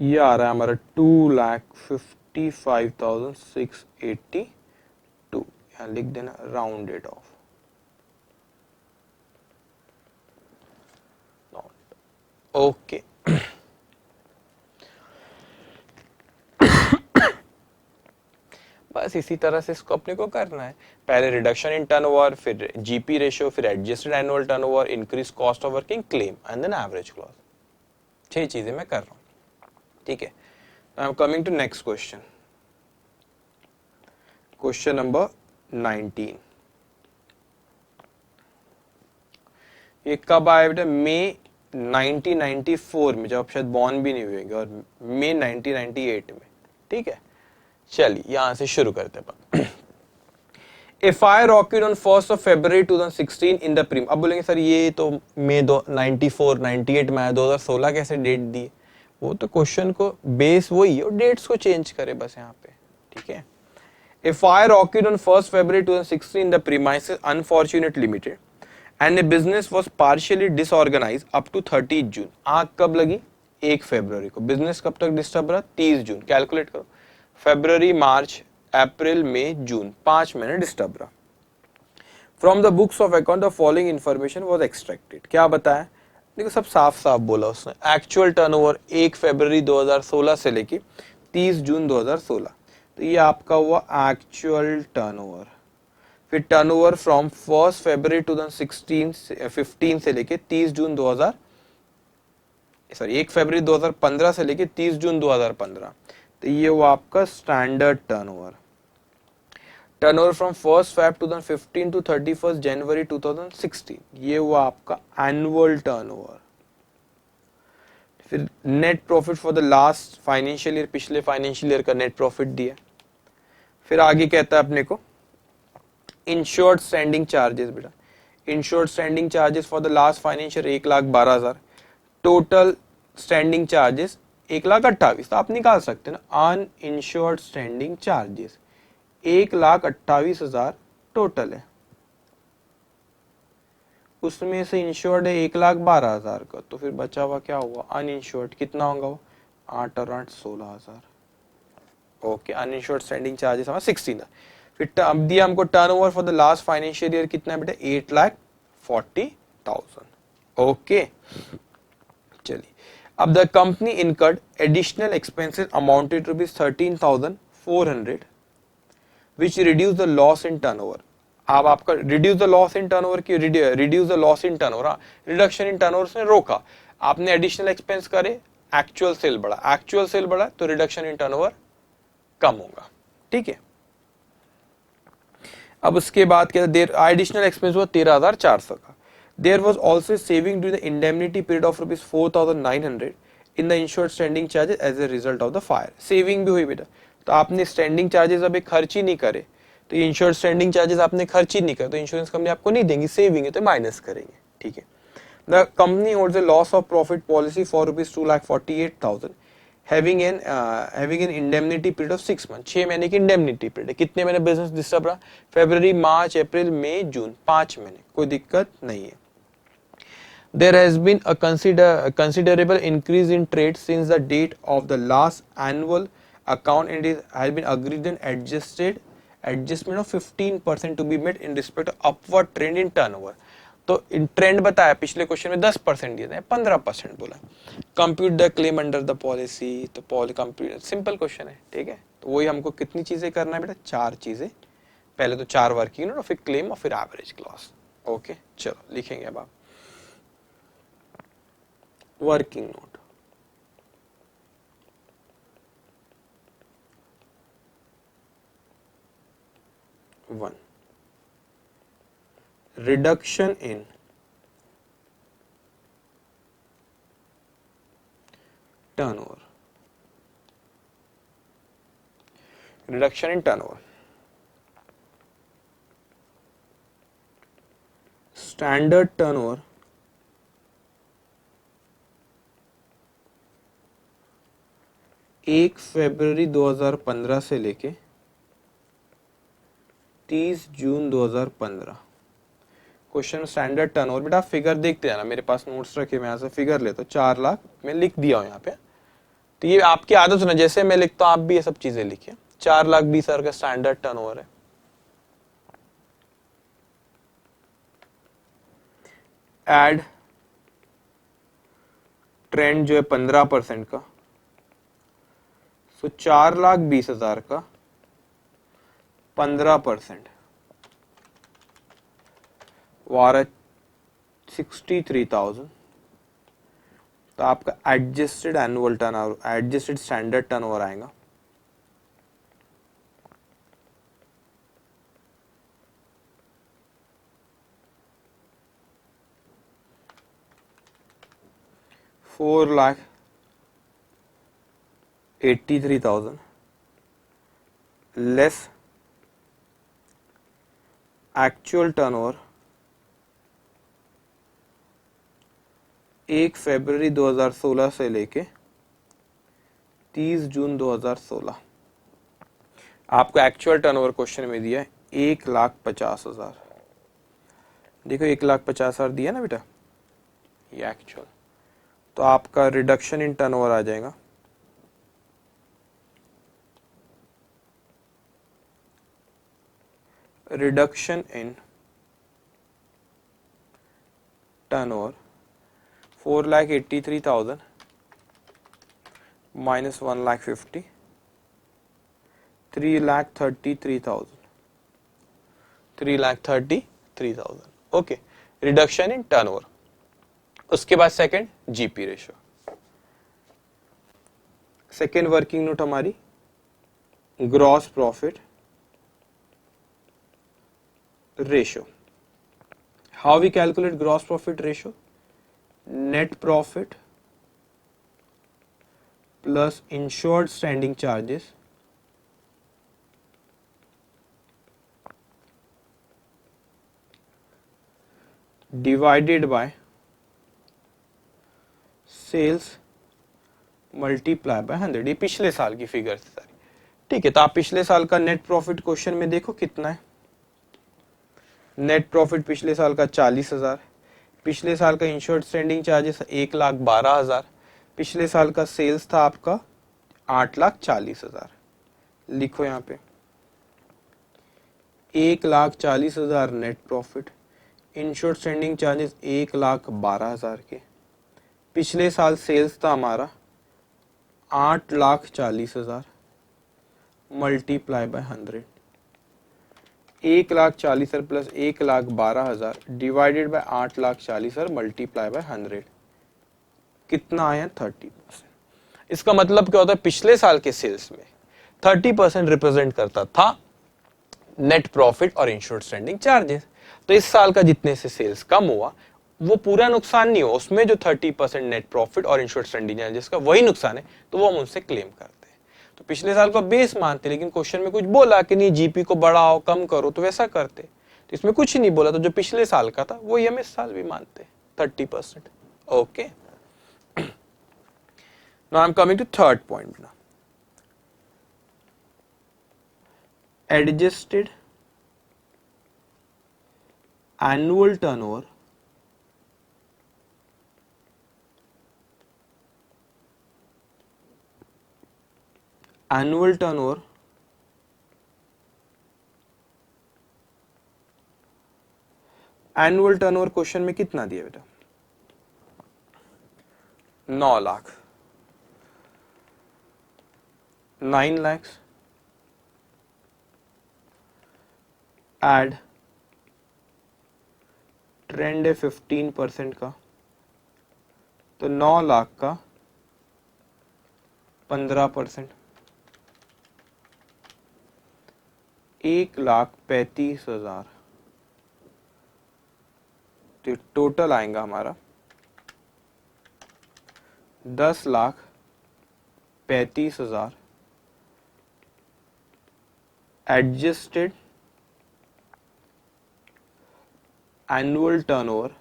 Speaker 1: ये आ रहा है हमारा 2,55,682, यहाँ लिख देना राउंड इट ऑफ। ओके बस इसी तरह से इसको अपने को करना है। पहले रिडक्शन इन टर्नओवर, फिर जीपी रेशियो, फिर adjusted annual turnover, increase cost of working, claim and then average clause. 6 चीजें मैं कर रहा हूं, ठीक है। I am coming to next question, question number 19। ये कब आया बेटा? मई 1994 में, जब आप शायद बॉर्न भी नहीं हुए और मई 1998 में, ठीक है। चलिए यहां से शुरू करते हैं। A fire occurred on 1st of February 2016 in the prim. अब बोलेंगे सर ये तो मई 94 98 में आया, 2016 कैसे डेट दी? वो तो क्वेश्चन को बेस वही है और डेट्स को चेंज करे बस यहाँ पे, ठीक है। A fire occurred on 1st February 2016 in the premises Unfortunate Limited and a business was partially disorganized up to 30th June। आग कब लगी? 1 फरवरी को। बिजनेस कब तक डिस्टर्ब रहा? 30 जून। कैलकुलेट करो, फरवरी, मार्च, अप्रैल, मई, जून, 5 महीने डिस्टर्ब रहा। From the books of account the following information was extracted. क्या बताया? देखो सब साफ साफ बोला उसने। एक्चुअल टर्नओवर 1 फरवरी 2016 से लेके 30 जून 2016, तो ये आपका हुआ एक्चुअल टर्नओवर। फिर टर्नओवर फ्रॉम 1 फरवरी 2015 से लेके 30 जून 1 फरवरी 2015 से लेके 30 जून 2015, तो ये हुआ आपका standard turnover. Turnover from 1 Feb 2015 to 31 January 2016, ये हुआ आपका एनुअल टर्नओवर। फिर net profit for the last financial year, पिछले फाइनेंशियल ईयर का नेट प्रॉफिट दिया। फिर आगे कहता है अपने को इंश्योर्ड स्टैंडिंग चार्जेस। बेटा insured standing charges for the last financial 1,12,000, total standing charges 1,28,000, तो आप निकाल सकते हैं ना। अनइंश्योर्ड स्टैंडिंग चार्जेस 1,28,000 टोटल है, उसमें से इंश्योर्ड है 1,12,000 का, तो फिर बचा हुआ क्या हुआ? अनइंश्योर्ड कितना होगा वो? 8 और 8 16,000। ओके, अनइंश्योर्ड स्टैंडिंग चार्जेस हमारा 16 था। फिर अब दिया हमको turnover for the last financial year कितना है बेटा? 8,40,000। ओके चलिए, अब the company incurred additional expenses amounted to 13,400 which reduce the loss in turnover। अब आपका reduce the loss in turnover की reduce the loss in turnover, reduction in turnover से रोका। आपने एडिशनल एक्सपेंस करे, एक्चुअल सेल बढ़ा, एक्चुअल सेल बढ़ा तो रिडक्शन इन टर्नओवर कम होगा, ठीक है। अब उसके बाद क्या? देर एडिशनल एक्सपेंस हुआ 13,400 का। There was also saving during the indemnity period of ₹4,900 in the insured standing charges as a result of the fire. Saving भी हुई बेटा, तो आपने स्टैंडिंग चार्जेस अभी खर्च ही नहीं करे, तो इंश्योर्ड स्टैंडिंग चार्जेस आपने खर्च ही नहीं करे, तो इंश्योरेंस कंपनी आपको नहीं देंगी, सेविंग है तो माइनस करेंगे, ठीक है। The company holds a loss of profit policy for ₹2,48,000 having an indemnity period of 6 month. 6 महीने की इंडेमनिटी पीरियड है। कितने महीने बिजनेस डिस्टर्ब रहा? फरवरी, मार्च, अप्रैल, मई, जून, 5 महीने, कोई दिक्कत नहीं है। There has been a considerable increase in trade since the date of the last annual account, and it has been agreed and adjustment of 15% to be made in respect of upward trend in turnover। तो इन trend बताया, पिछले question में 10% दिया था, 15% बोला। Compute the claim under the policy, तो compute, simple question है, ठीक है। तो वही हमको कितनी चीजें करना है बेटा? 4 चीजें। पहले तो 4 वर्किंग नोट, फिर क्लेम और फिर एवरेज क्लॉज। ओके चलो लिखेंगे अब आप working note. One, reduction in turnover, reduction in turnover, standard turnover एक फरवरी 2015 से लेके 30 जून 2015। Question standard turnover. बेटा फिगर देखते जाना, मेरे पास नोट्स रखे, मैं यहाँ से फिगर लेता हूँ। 4 लाख मैं लिख दिया हूँ यहाँ पे, तो ये आपकी आदत है ना, जैसे मैं लिखता हूं आप भी ये सब चीजें लिखिए। 4,20,000 का स्टैंडर्ड टर्नओवर है। एड ट्रेंड जो है 15% का, तो 4,20,000 का 15% वारा 63,000। तो आपका adjusted annual turnover, adjusted standard turnover आएगा 4,83,000 लेस एक्चुअल टर्नओवर 1 फरवरी 2016 से लेके 30 जून 2016। आपको एक्चुअल टर्नओवर क्वेश्चन में दिया है 1,50,000। देखो 1,50,000 दिया ना बेटा, ये एक्चुअल। तो आपका रिडक्शन इन टर्नओवर आ जाएगा reduction in turnover 4,83,000 minus 1,50,000 3,33,000 3,33,000। Okay, reduction in turnover. उसके बाद second GP ratio. Second working note हमारी gross profit ratio. How we calculate gross profit ratio? Net profit plus insured standing charges divided by sales multiply by 100। ये पिछले साल की figure थी सारी। ठीक है, तो आप पिछले साल का नेट प्रॉफिट क्वेश्चन में देखो कितना है। नेट प्रॉफिट पिछले साल का 40,000। पिछले साल का इंश्योर्ड स्टैंडिंग चार्जेस 1,12,000। पिछले साल का सेल्स था आपका 8,40,000। लिखो यहाँ पे 1,40,000 net profit, insured standing charges 1,12,000 के। पिछले साल सेल्स था हमारा 8,40,000 multiply by 100। 1,40,000 plus 1,12,000 divided by 8,40,000 multiply by 100। कितना आया? 30%। इसका मतलब क्या होता है? पिछले साल के सेल्स में 30% रिप्रेजेंट करता था नेट प्रॉफिट और इंश्योर्ड स्टैंडिंग चार्जेस। तो इस साल का जितने से सेल्स कम हुआ वो पूरा नुकसान नहीं हुआ, उसमें जो 30% नेट प्रॉफिट और इंश्योर्ड स्टैंडिंग चार्जेस का वही नुकसान है, तो वो हम उनसे क्लेम करते हैं। तो पिछले साल का बेस मानते, लेकिन क्वेश्चन में कुछ बोला कि नहीं जीपी को बढ़ाओ कम करो, तो वैसा करते। तो इसमें कुछ नहीं बोला, तो जो पिछले साल का था वही हम इस साल भी मानते 30%। Okay, now I'm coming to third point now. Adjusted annual turnover annual turnover question में कितना दिया बेटा? 9 लाख, 9 lakhs एड ट्रेंड है 15% का, तो 9 लाख का 15% 1,35,000। तो टोटल आएगा हमारा 10,35,000 adjusted annual turnover,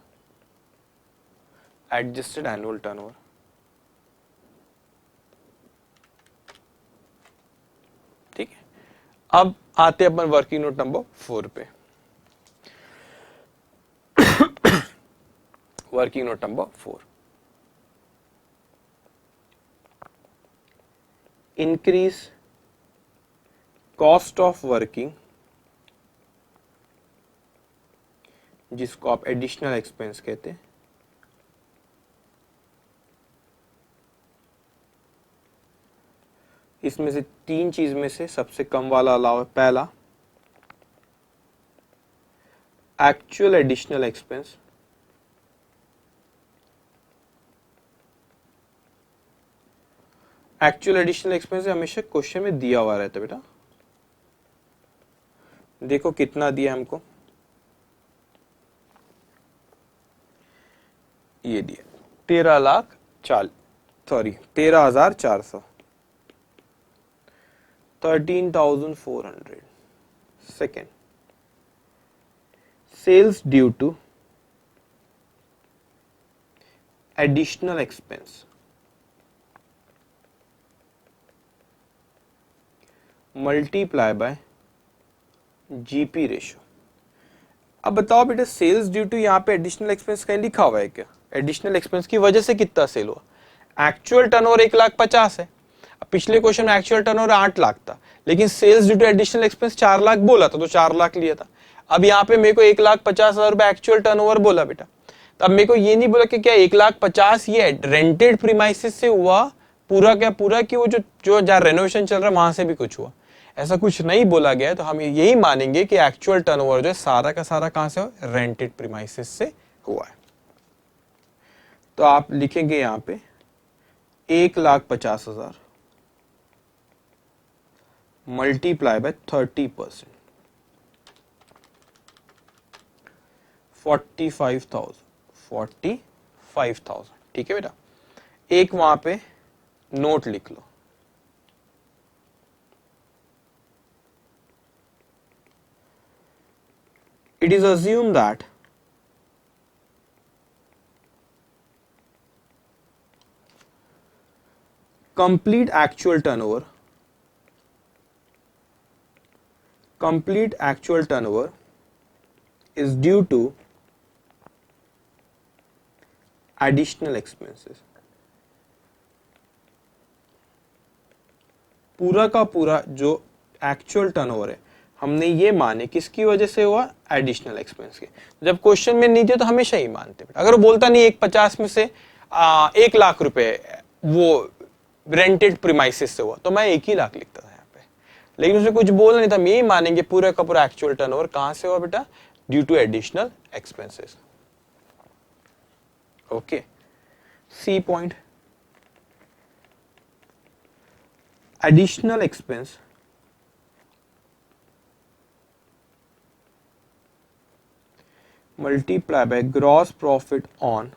Speaker 1: adjusted annual turnover. ठीक है, अब आते हैं अपन वर्किंग नोट नंबर 4 पे। Working note number 4, increase cost of working, जिसको आप एडिशनल एक्सपेंस कहते हैं, इसमें से तीन चीज में से सबसे कम वाला अलाउ है। पहला, actual additional expense, actual additional expense हमेशा क्वेश्चन में दिया हुआ रहता है बेटा। देखो कितना दिया हमको, ये दिया 13,400, 13,400। Second, sales due to additional expense multiply by GP ratio. अब बताओ बेटा, सेल्स ड्यू टू यहाँ पे एडिशनल एक्सपेंस कहीं लिखा हुआ है क्या? एडिशनल एक्सपेंस की वजह से कितना सेल हुआ? एक्चुअल टर्नओवर 1,50,000 है। अब पिछले क्वेश्चन में एक्चुअल टर्नओवर 8 लाख था, लेकिन sales due to additional expense 4 lakh बोला था, तो 4 लाख लिया था। अब यहाँ पे मेरे को 1,50,000 रुपए एक्चुअल टर्नओवर बोला बेटा, तो अब मेरे को ये नहीं बोला कि क्या 1,50,000 ये रेंटेड प्रीमाइसेस से हुआ पूरा, क्या पूरा कि वो जो जहाँ रेनोवेशन चल रहा है वहां से भी कुछ हुआ? ऐसा कुछ नहीं बोला गया है, तो हम यही मानेंगे कि एक्चुअल टर्नओवर जो है सारा का सारा कहां से हो? रेंटेड प्रीमाइसेस से हुआ है। तो आप लिखेंगे यहां पे 1,50,000 मल्टीप्लाई बाय 30%, 45,000। ठीक है बेटा, एक वहां पे नोट लिख लो। It is assumed that complete actual turnover is due to additional expenses। पूरा का पूरा जो एक्चुअल टर्नओवर है हमने ये माने किसकी वजह से हुआ? एडिशनल एक्सपेंस के। जब क्वेश्चन में नहीं थे तो हमेशा ही मानते। अगर वो बोलता नहीं 1,50,000 में से 1,00,000 रुपए वो रेंटेड प्रीमाइसेस से हुआ, तो मैं 1 ही लाख लिखता था यहाँ पे, लेकिन उसने कुछ बोला नहीं था। हम यही मानेंगे पूरा का पूरा एक्चुअल टर्नओवर कहां से हुआ बेटा? Due to additional expenses. Okay, C point, additional expense multiply by gross profit on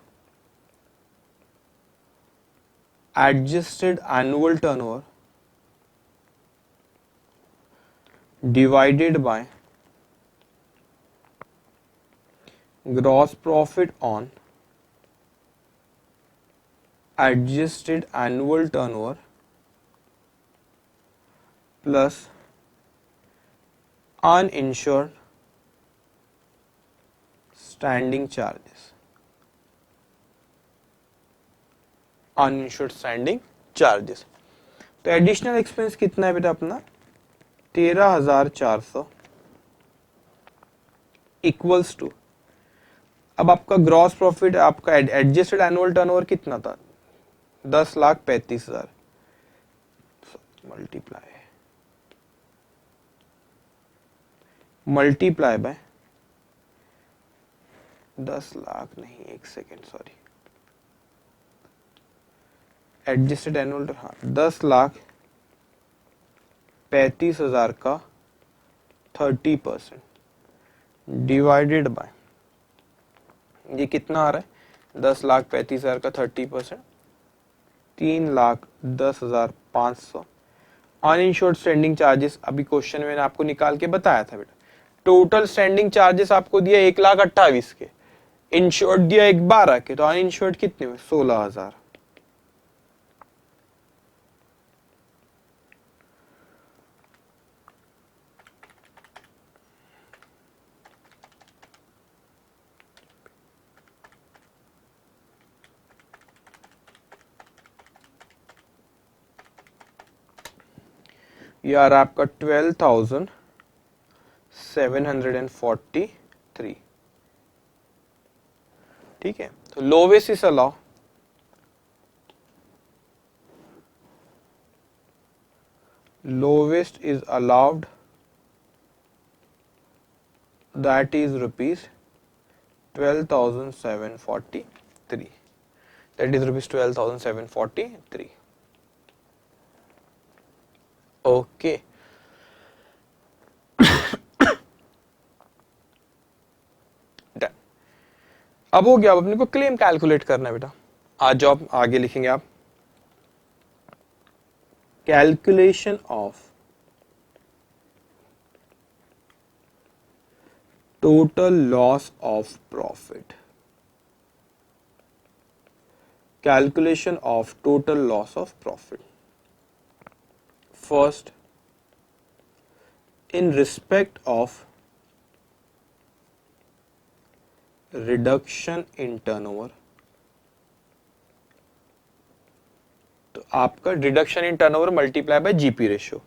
Speaker 1: adjusted annual turnover divided by gross profit on adjusted annual turnover plus uninsured standing charges. Uninsured standing charges. तो additional expense कितना है बेटा अपना? 13,400 equals to, अब आपका gross profit, आपका adjusted annual turnover कितना था? 10,35,000 मल्टीप्लाई बाय 10 लाख नहीं, एक सेकेंड, सॉरी, एडजस्टेड एनुअल, हाँ, 10,35,000 का 30% डिवाइडेड बाय, ये कितना आ रहा है? 10,35,000 का 30%, 3,10,500। अनइंश्योर्ड स्टैंडिंग चार्जेस अभी क्वेश्चन में मैंने आपको निकाल के बताया था बेटा। टोटल स्टैंडिंग चार्जेस आपको दिया 1,28,000 के, इंश्योर्ड दिया 12 के, तो अनइंश्योर्ड कितने में? 16,000। यार आपका 12,743, ठीक है। तो lowest is allow, lowest is allowed, that is rupees 12,743, that is rupees 12,743. Okay. Done. अब हो गया, अब अपने को क्लेम कैलकुलेट करना है बेटा। आज जो आप आगे लिखेंगे आप, calculation of total loss of profit, calculation of total loss of profit. First, in respect of reduction in turnover, तो आपका reduction in turnover multiply by GP ratio.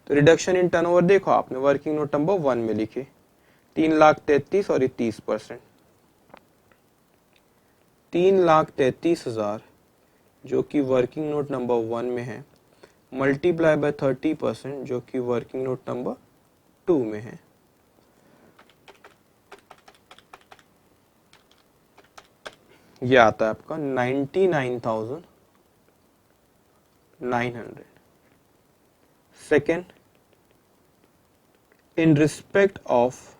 Speaker 1: तो रिडक्शन इन टर्नओवर देखो आपने वर्किंग नोट नंबर 1 में लिखे 3,33,000 और ये 30%, 3,33,000 जो कि वर्किंग नोट नंबर 1 में है, मल्टीप्लाई बाय 30% जो कि वर्किंग नोट नंबर 2 में है। ये आता है आपका 99,900। Second, in respect of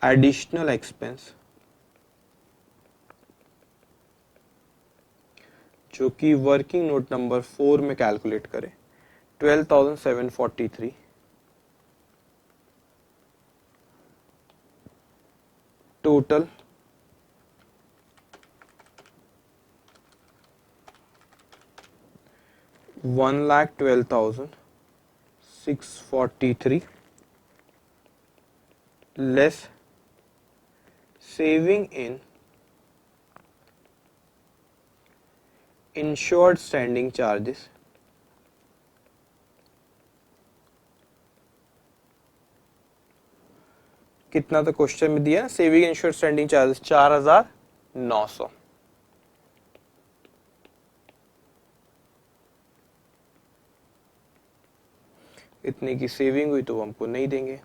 Speaker 1: additional expense, जो कि वर्किंग नोट नंबर 4 में कैलकुलेट करें 12,743, total 1,12,643 less saving in insured standing charges, कितना तो क्वेश्चन में दिया, सेविंग इंश्योर्ड स्टैंडिंग चार्जेस 4,900। इतने की सेविंग हुई तो हमको नहीं देंगे।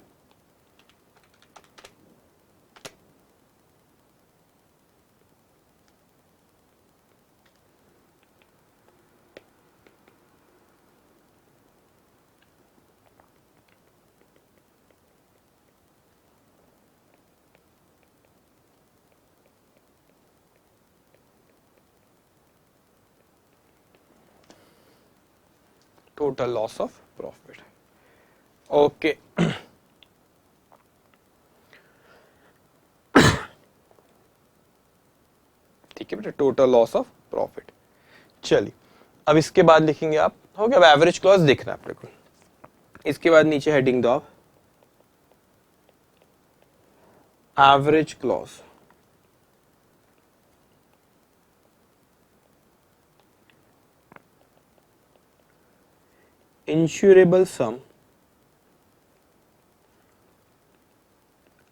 Speaker 1: Total loss of profit, okay. ठीक है बेटा, टोटल लॉस ऑफ प्रॉफिट। चलिए अब इसके बाद लिखेंगे आप, हो गया। अब एवरेज क्लॉज देखना है अपने को। इसके बाद नीचे हेडिंग दो आप, एवरेज क्लॉज। इंश्योरेबल सम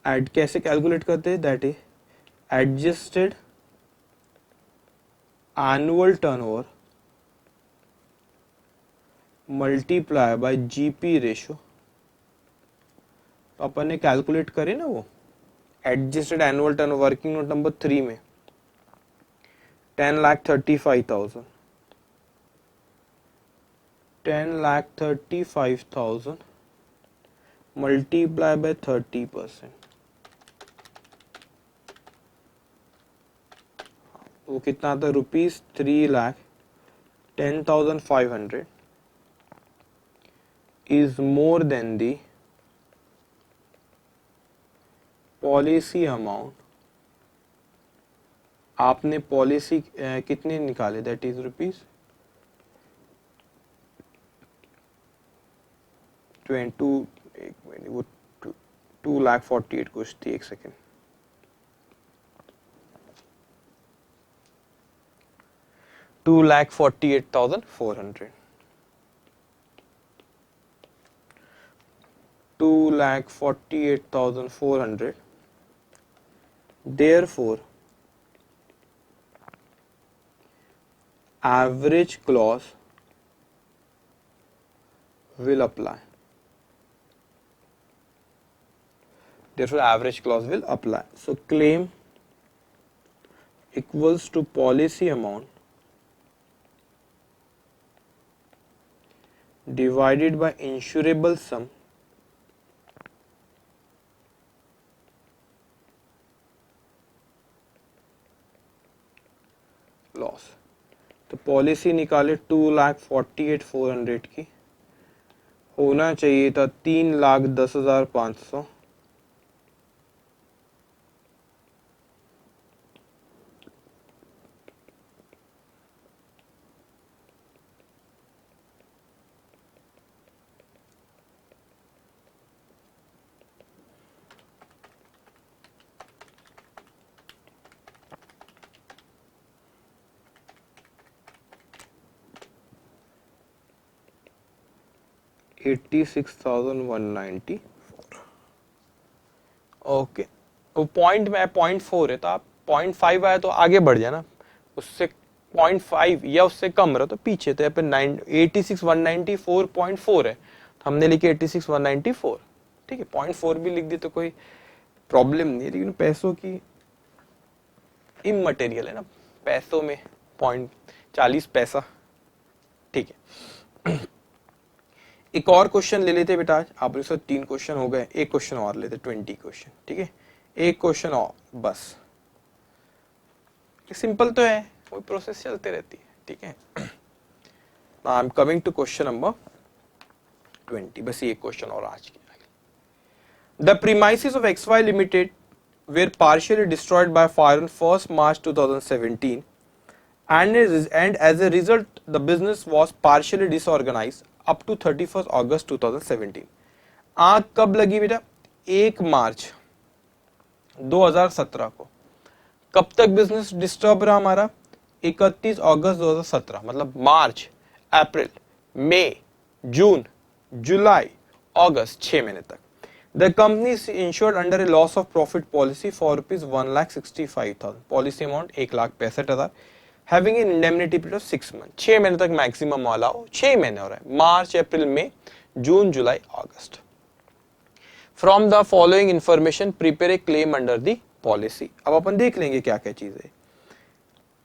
Speaker 1: एड कैसे कैलकुलेट करते हैं, that is adjusted annual turnover multiply by GP ratio. तो अपन ने कैलकुलेट करे ना वो adjusted annual turnover working note number 3 में 10,35,000, 10,35,000 मल्टीप्लाई बाय 30%, वो कितना आता है, ₹3,10,500 is more than the policy amount. आपने पॉलिसी कितने निकाले, दैट इज रुपीज 22, एक मिनट, वो 2,48,000 कुछ थी, एक second, 2,48,400, 2,48,400. Therefore, average clause will apply. Therefore, average clause will apply. So, claim equals to policy amount divided by insurable sum loss. तो policy निकाले 2,48,400 की, होना चाहिए था 3,10,500. $86,194. ओके, वो पॉइंट में 0.4 है तो आप 0.5 आया तो आगे बढ़ जाना, उससे 0.5 या उससे कम रहा तो पीछे. तो यहाँ पे 86,194.4 है तो हमने लिखे 86,194. ठीक है, 0.4 भी लिख दी तो कोई प्रॉब्लम नहीं है, लेकिन पैसों की इमटेरियल है ना, पैसों में 0.40 पैसा. ठीक है, एक और क्वेश्चन ले लेते बेटा. आज आप 3 क्वेश्चन हो गए, एक क्वेश्चन और लेते 20 क्वेश्चन. ठीक है, एक क्वेश्चन और बस. सिंपल तो है, कोई प्रोसेस चलते रहती है. ठीक है, I am coming to question number 20. बस ये क्वेश्चन और आज की. The premises of XY limited were partially destroyed by fire on 1st March 2017 and as a result the business was partially disorganized up to 31st August 2017. आग कब लगी बेटा? 1 मार्च 2017 को. कब तक बिजनेस डिस्टर्ब रहा हमारा? 31 अगस्त 2017. मतलब मार्च, अप्रैल, मई, जून, जुलाई, अगस्त, 6 महीने तक. The company is insured under a loss of profit policy for rupees 1,65,000. Policy amount 1,65,000. Having an indemnity period of 6 months. 6 महीने तक मैक्सिमम वाला हो. 6 महीने हो रहा है, मार्च, अप्रैल, मई, जून, जुलाई, अगस्त. From the following information, prepare a claim under the policy. अब अपन देख लेंगे क्या क्या चीज है.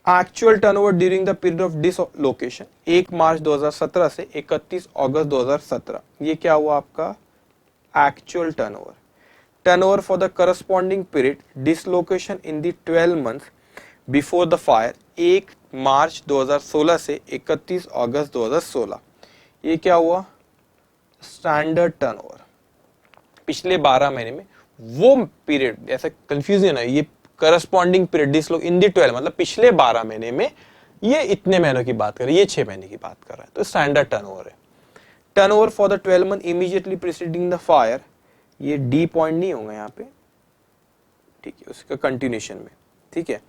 Speaker 1: Actual turnover during the period of dislocation 1 मार्च 2017 से 31 अगस्त 2017. ये क्या हुआ आपका? Actual turnover. Turnover for the corresponding period dislocation in the 12 months before the fire 1 March 2016 से 31 अगस्त 2016. ये क्या हुआ? Standard turnover. पिछले 12 महीने में वो पीरियड, ऐसा कंफ्यूजन है, ये करस्पॉन्डिंग पीरियड डिसलो इन दी 12 मतलब पिछले 12 महीने में ये इतने महीनों की बात कर रहा है, ये 6 महीने की बात कर रहा है, तो स्टैंडर्ड टर्नओवर है. Turnover for the 12 month immediately preceding the fire, ये डी पॉइंट नहीं होगा यहाँ पे. ठीक है, उसका कंटिन्यूशन में. ठीक है,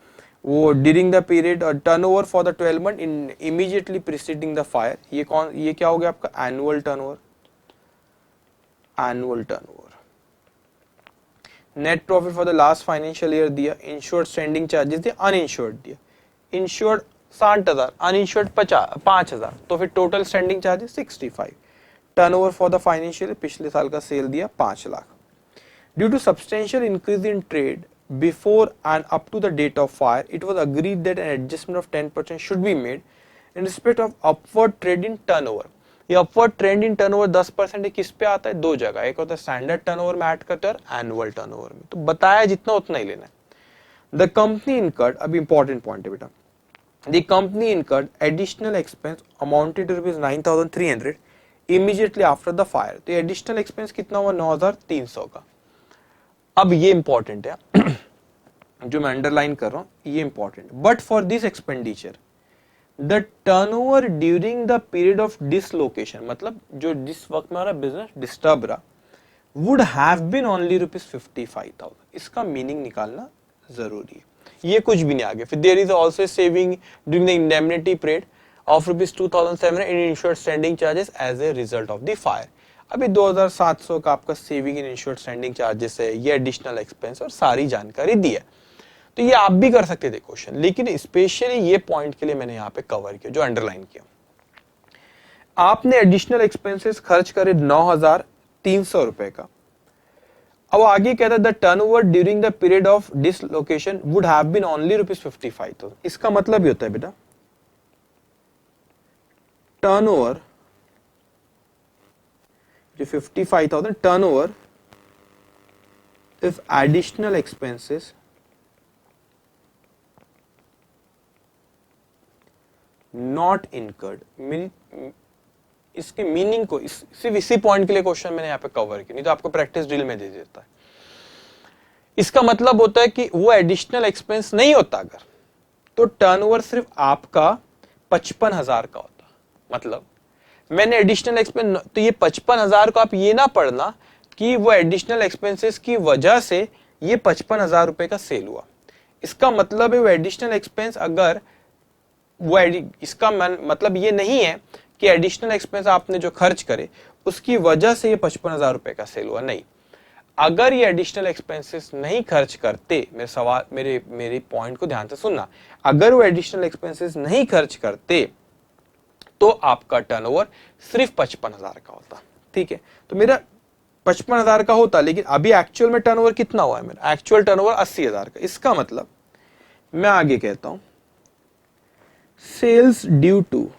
Speaker 1: वो during the period turnover for the 12 month in immediately preceding the fire, ये क्या हो गया आपका? Annual turnover. Annual turnover. Net profit for the last financial year दिया. इंश्योर्ड स्टैंडिंग चार्जेस दिया, अनइंश्योर्ड दिया. इंश्योर्ड 60,000, अनइंश्योर्ड 5,000, तो फिर total standing charges 65. Turnover for the financial पिछले साल का सेल दिया 5 lakh. Due to substantial increase in trade before and up to the date of fire, it was agreed that an adjustment of 10% should be made in respect of upward trade in turnover. ये upward trend in turnover 10% किस पे आता है? 2 जगह. एक होता है standard turnover में ऐड करते हैं और एनुअल टर्नओवर में. तो बताया जितना उतना ही लेना है. द कंपनी इनकर्ड, अब इंपॉर्टेंट पॉइंट है बेटा, the company incurred additional expense amounted to ₹9,300 immediately after the fire. तो एडिशनल एक्सपेंस कितना हुआ? 9,300 का. अब ये इंपॉर्टेंट है जो मैं अंडरलाइन कर रहा हूं, ये important. But for this expenditure the turnover during the period of dislocation, मतलब जो जिस वक्त में हमारा बिजनेस डिस्टर्ब रहा, वुड हैव बीन ओनली ₹55,000. इसका मीनिंग निकालना जरूरी है. ये कुछ भी नहीं आगे. फिर there is also saving during the indemnity period of ₹2,700 in insured standing charges as a result of the fire. अभी 2700 का आपका saving in insured standing charges है, ये एडिशनल एक्सपेंस और सारी जानकारी दी है। तो ये आप भी कर सकते थे क्वेश्चन, लेकिन स्पेशली ये पॉइंट के लिए मैंने यहाँ पे कवर किया, जो अंडरलाइन किया। आपने एडिशनल एक्सपेंसेस खर्च करे 9,300 रुपए का। अब आगे कहता है the turnover during the period of dislocation would have been only ₹55,000। इसका मतलब ये होता है बेटा, टर्नओवर जो 55,000 turnover if additional expenses not incurred. इसके मीनिंग को सिर्फ इसी पॉइंट के लिए क्वेश्चन मैंने यहाँ पे कवर किया, नहीं तो आपको प्रैक्टिस ड्रिल में दे देता है। इसका मतलब होता है कि वो एडिशनल एक्सपेंस नहीं होता अगर, तो टर्नओवर सिर्फ आपका 55,000 का होता। मतलब मैंने एडिशनल एक्सपेंस, तो ये 55,000 को आप ये ना पढ़ना कि वो एडिशनल एक्सपेंसेस की वजह से ये 55,000 रुपए का सेल हुआ। इसका मतलब है वो एडिशनल एक्सपेंस अगर वो इसका मतलब ये नहीं है कि एडिशनल एक्सपेंस आपने जो खर्च करे उसकी वजह से ये 55,000 रुपए का सेल हुआ, नहीं। अगर ये एडिशनल एक्सपेंसेस नहीं खर्च करते, मेरे सवाल मेरे पॉइंट को ध्यान से सुनना, अगर वो एडिशनल एक्सपेंसेस नहीं खर्च करते तो आपका टर्नओवर सिर्फ 55,000 का होता। ठीक है, तो मेरा 55,000 का होता, लेकिन अभी एक्चुअल में टर्नओवर कितना हुआ है मेरा? एक्चुअल टर्नओवर 80,000 का। इसका मतलब मैं आगे कहता हूं sales due to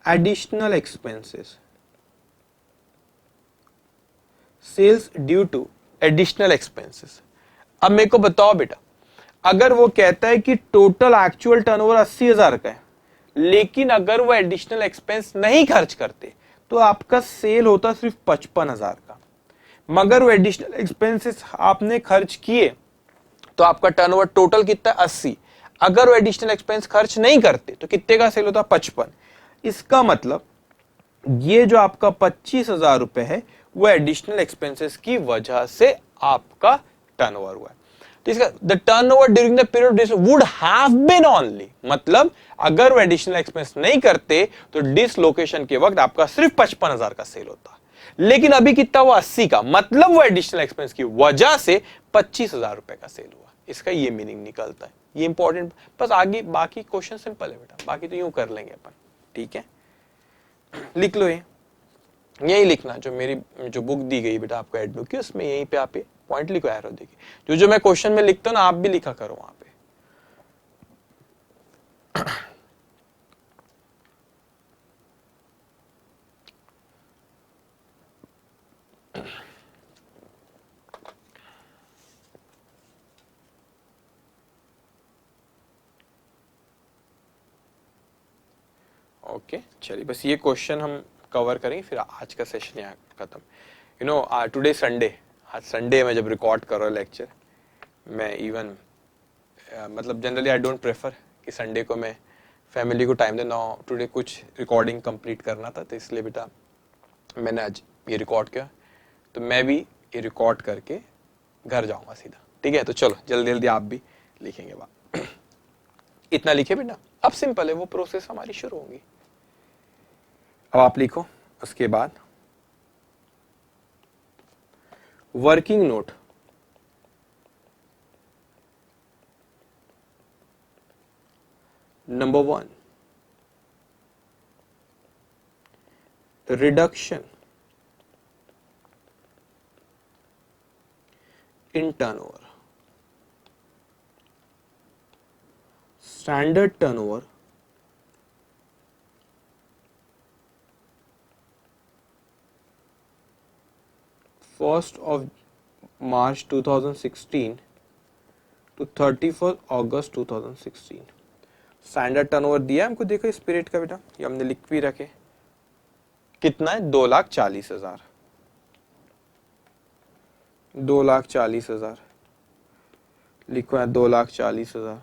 Speaker 1: additional expenses, sales due to additional expenses. अब मेरे को बताओ बेटा, अगर वो कहता है कि टोटल एक्चुअल टर्नओवर 80,000 का है, लेकिन अगर वो एडिशनल एक्सपेंस नहीं खर्च करते तो आपका सेल होता सिर्फ 55,000 का। मगर वो एडिशनल एक्सपेंसेस आपने खर्च किए तो आपका टर्नओवर टोटल कितना है? 80। अगर वो एडिशनल एक्सपेंस खर्च नहीं करते तो कितने का सेल होता? 55। इसका मतलब ये जो आपका 25,000 रुपए है वो एडिशनल एक्सपेंसेस की वजह से आपका टर्नओवर हुआ है। तो इसका the turnover during the period would have been only, मतलब अगर वो एडिशनल एक्सपेंस नहीं करते तो डिसलोकेशन के वक्त आपका सिर्फ 55,000 का सेल होता, लेकिन अभी कितना हुआ? 80 का, मतलब वो एडिशनल एक्सपेंस की वजह से 25,000 रुपए का सेल हुआ। इसका ये मीनिंग निकलता है, ये इंपॉर्टेंट। बस आगे बाकी क्वेश्चन सिंपल है बेटा, बाकी तो यूं कर लेंगे अपन। ठीक है, लिख लो ये, यही लिखना जो मेरी जो बुक दी गई बेटा आपको एड बुक की, उसमें यहीं पे आप पॉइंट लिखो, एरो देखिए, जो मैं क्वेश्चन में लिखता हूं ना आप भी लिखा करो वहां पे। ओके चलिए, बस ये क्वेश्चन हम कवर करेंगे, फिर आज का सेशन यहाँ खत्म। यू नो टुडे संडे, आज संडे में जब रिकॉर्ड कर रहा लेक्चर, मैं इवन मतलब जनरली आई डोंट प्रेफर कि संडे को मैं फैमिली को टाइम देना। टुडे कुछ रिकॉर्डिंग कंप्लीट करना था, तो इसलिए बेटा मैंने आज ये रिकॉर्ड किया, तो मैं भी ये रिकॉर्ड करके घर जाऊंगा सीधा। ठीक है, तो चलो जल्दी जल्दी आप भी लिखेंगे बात। इतना लिखे बेटा, अब सिंपल है, वो प्रोसेस हमारी शुरू होगी। अब आप लिखो, उसके बाद working note, number 1, reduction in turnover. Standard turnover first of March 2016 to 31st August 2016। Standard turnover दिया है हमको, देखो स्पिरिट का बेटा, ये हमने लिख भी रखे, कितना है? 2,40,000। 2,40,000 लिखो है, 2,40,000।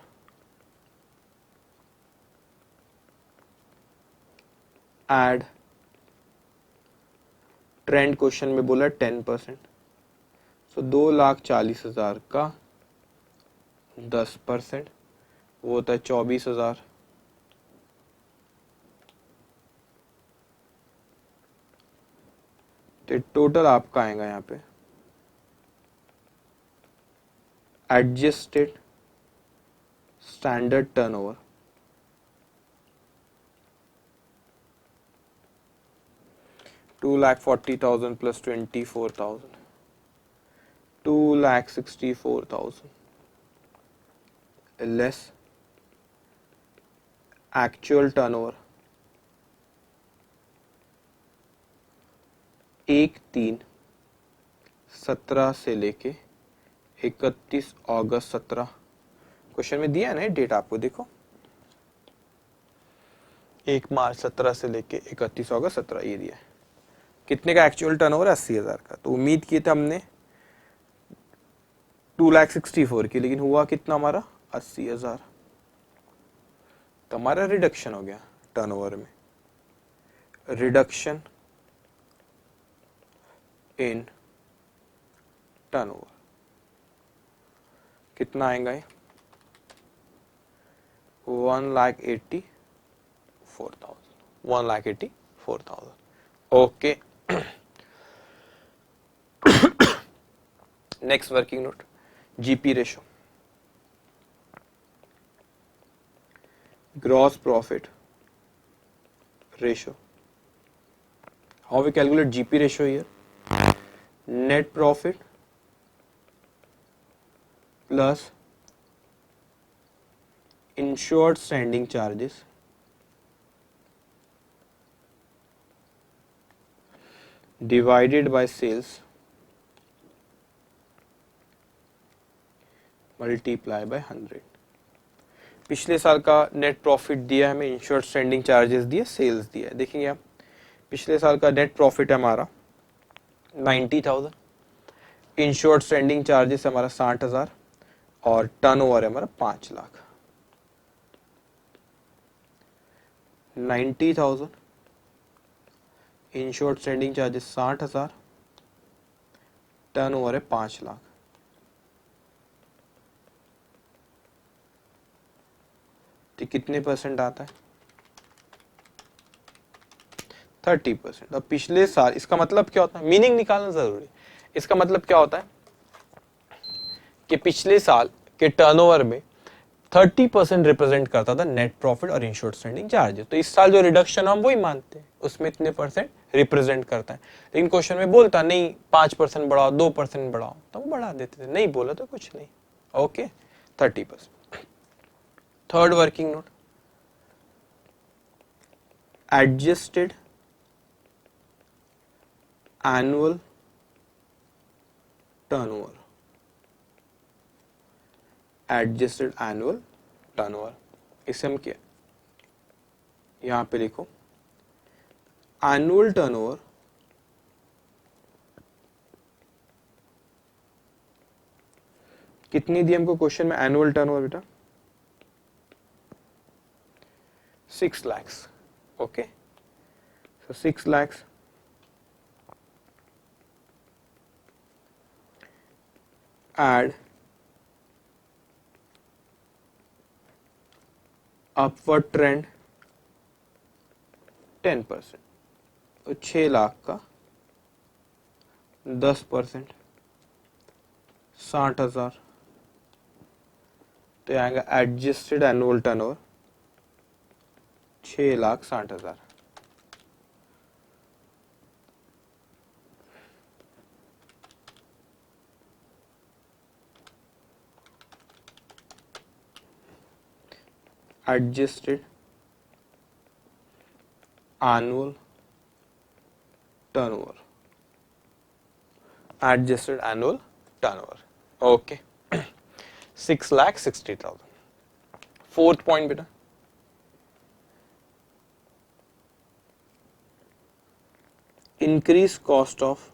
Speaker 1: एड ट्रेंड क्वेश्चन में बोला 10%, सो 2,40,000 का 10% वो होता है 24,000। तो टोटल आपका आएगा यहाँ पे adjusted standard turnover 2,40,000 plus 24,000 2,64,000 less actual turnover 1/3/17 से लेके 31 अगस्त 17 क्वेश्चन में दिया है ना डेट आपको देखो 1 मार्च 17 से लेके 31 अगस्त 17 ये दिया है कितने का एक्चुअल टर्नओवर 80,000 का तो उम्मीद किए थे हमने 2,64,000 की लेकिन हुआ कितना हमारा 80,000 तो हमारा रिडक्शन हो गया टर्नओवर में रिडक्शन इन टर्नओवर कितना आएगा ये 1,84,000 okay next working note GP ratio gross profit ratio how we calculate GP ratio here net profit plus insured standing charges divided by sales multiply by 100 पिछले साल का net profit दिया है हमें insured standing charges दिए sales दिया है देखेंगे आप पिछले साल का नेट प्रॉफिट है हमारा 90,000 इंश्योर्ड स्टैंडिंग चार्जेस हमारा 60,000 और टर्नओवर है हमारा 5 lakh 90,000 insured standing charges 60,000 turnover है 5 लाख तो कितने परसेंट आता है 30%। अब पिछले साल इसका मतलब क्या होता है मीनिंग निकालना जरूरी इसका मतलब क्या होता है कि पिछले साल के टर्नओवर में 30% रिप्रेजेंट करता था नेट प्रॉफिट और इंश्योर्ड स्टैंडिंग चार्जेस तो इस साल जो रिडक्शन हम वही मानते हैं उसमें इतने परसेंट रिप्रेजेंट करता है लेकिन क्वेश्चन में बोलता नहीं 5% बढ़ाओ 2% बढ़ाओ तो वो बढ़ा देते थे नहीं बोला तो कुछ नहीं okay 30%। Third working note adjusted annual turnover adjusted annual turnover इसे हम क्या यहां पे लिखो एनुअल टर्नओवर कितनी दी हमको क्वेश्चन में एनुअल टर्नओवर बेटा 6 lakhs okay so 6 lakhs add upward trend 10% तो 6 लाख का 10% 60,000 तो आएगा adjusted annual turnover 6,60,000 adjusted annual turnover adjusted annual turnover okay 6,60,000 fourth point beta increase cost of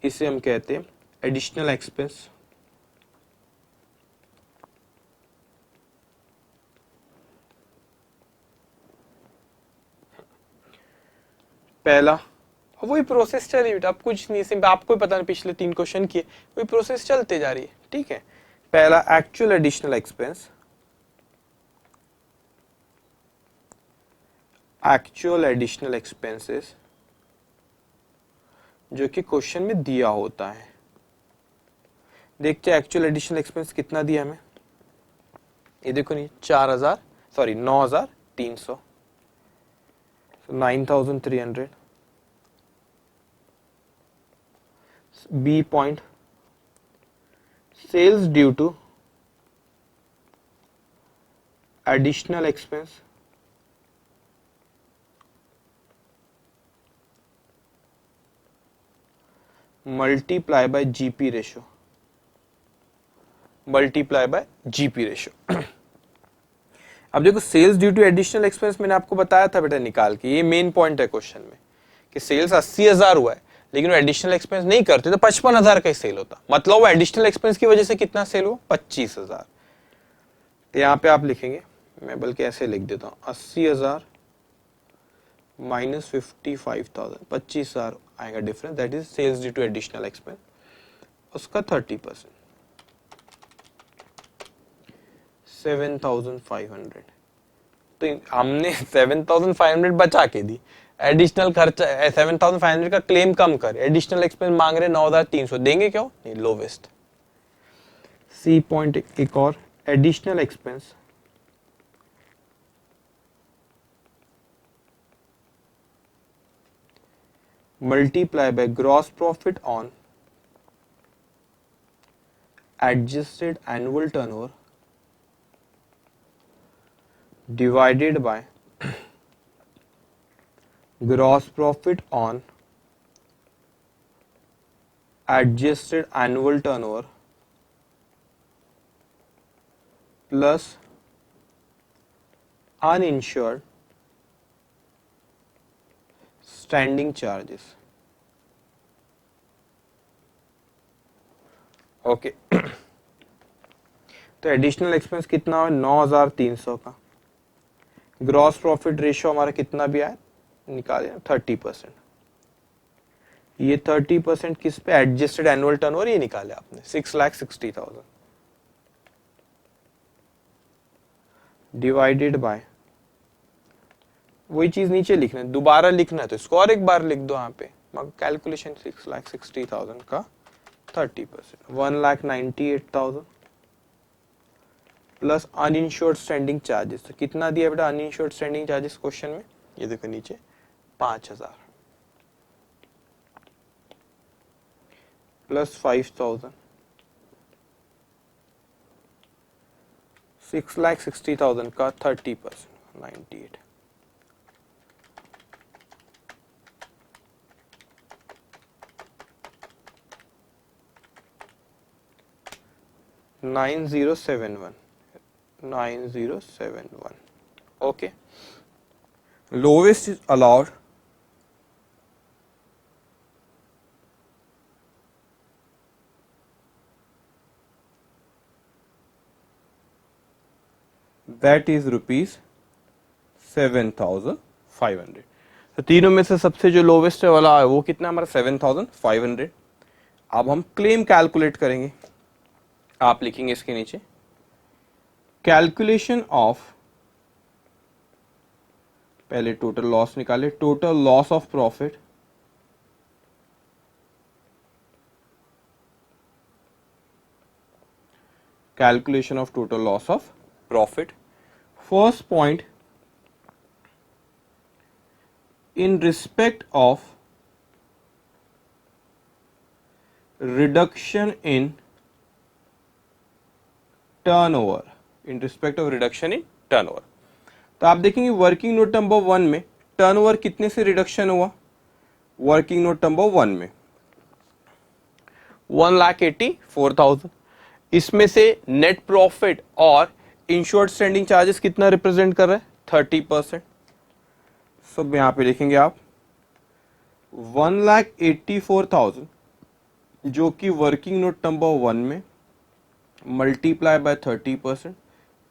Speaker 1: इसे हम कहते हैं एडिशनल एक्सपेंस पहला वही प्रोसेस चल रही है अब कुछ नहीं सिंपल आपको पता नहीं पिछले 3 क्वेश्चन किए वही प्रोसेस चलते जा रही है ठीक है पहला actual additional expense actual additional expenses जो कि क्वेश्चन में दिया होता है। देखते हैं एक्चुअल एडिशनल एक्सपेंस कितना दिया हमें। ये देखो नहीं 9,300 9,300 B point sales due to additional expense multiply by GP ratio अब देखो sales due to additional expense मैंने आपको बताया था बेटा निकाल के, ये मेन पॉइंट है क्वेश्चन में कि सेल्स 80,000 हुआ है लेकिन वो एडिशनल एक्सपेंस नहीं करते तो 55,000 का ही सेल होता, मतलब वो एडिशनल एक्सपेंस की वजह से कितना सेल हुआ 25,000। तो यहाँ पे आप लिखेंगे, मैं बल्कि ऐसे लिख देता हूँ 80,000 माइनस 55,000, 25,000 आएगा difference, that is sales due to additional expense, उसका 30% 7,500। तो हमने 7,500 बचा के दी, एडिशनल खर्चा 7,500 का क्लेम कम कर, एडिशनल एक्सपेंस मांग रहे 9,300, देंगे क्यों नहीं, लोवेस्ट। सी पॉइंट एक और, additional expense multiply by gross profit on adjusted annual turnover divided by gross profit on adjusted annual turnover plus uninsured standing charges। Okay तो एडिशनल एक्सपेंस कितना है 9,300 का, ग्रॉस प्रॉफिट रेशियो हमारा कितना भी आया निकाले 30%, ये 30% किस पे, एडजस्टेड एनुअल टर्नओवर, ये निकाले आपने 6,60,000 डिवाइडेड बाय, वही चीज नीचे लिखना है, दोबारा लिखना है तो इसको और एक बार लिख दो यहाँ पे, कैलकुलेशन 6,60,000 का 30% 1,98,000 प्लस अनइंश्योर्ड स्टैंडिंग चार्जेस, तो कितना दिया बेटा अनइंश्योर्ड स्टैंडिंग चार्जेस क्वेश्चन में, ये देखो नीचे 5,000 प्लस 5,000 6,60,000 का 30% 98 9071 9071। okay, lowest is allowed that is rupees 7,500। तो तीनों में से सबसे जो लोवेस्ट वाला है वो कितना हमारा 7,500। अब हम क्लेम कैलकुलेट करेंगे, आप लिखेंगे इसके नीचे कैलकुलेशन ऑफ, पहले टोटल लॉस निकाले, total loss of profit calculation of total loss of profit. First point, in respect of reduction in turnover, in respect of reduction in turnover, तो आप देखेंगे वर्किंग नोट नंबर 1 में turnover कितने से reduction हुआ, working note number 1 में 1,84,000, इसमें से नेट प्रॉफिट और इंश्योर्ड स्टैंडिंग चार्जेस कितना रिप्रेजेंट कर रहा है 30%। सब यहां पे लिखेंगे आप 1,84,000 जो कि वर्किंग नोट नंबर 1 में मल्टीप्लाई बाय 30%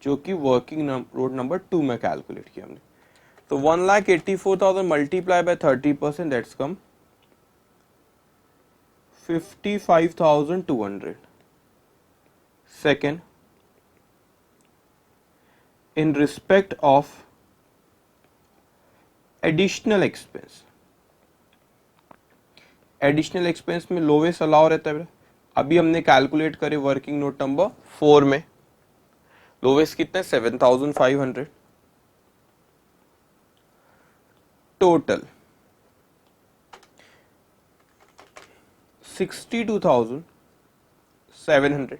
Speaker 1: जो कि वर्किंग नोट नंबर 2 में कैलकुलेट किया हमने। तो 1,84,000 multiply by 30% that's come 55,200। Second, in respect of additional expense, additional expense में लोवेस्ट अलाउ रहता है। अभी हमने कैलकुलेट करे वर्किंग नोट नंबर 4 में, लोवेस्ट कितना है 7,500, टोटल 62,700।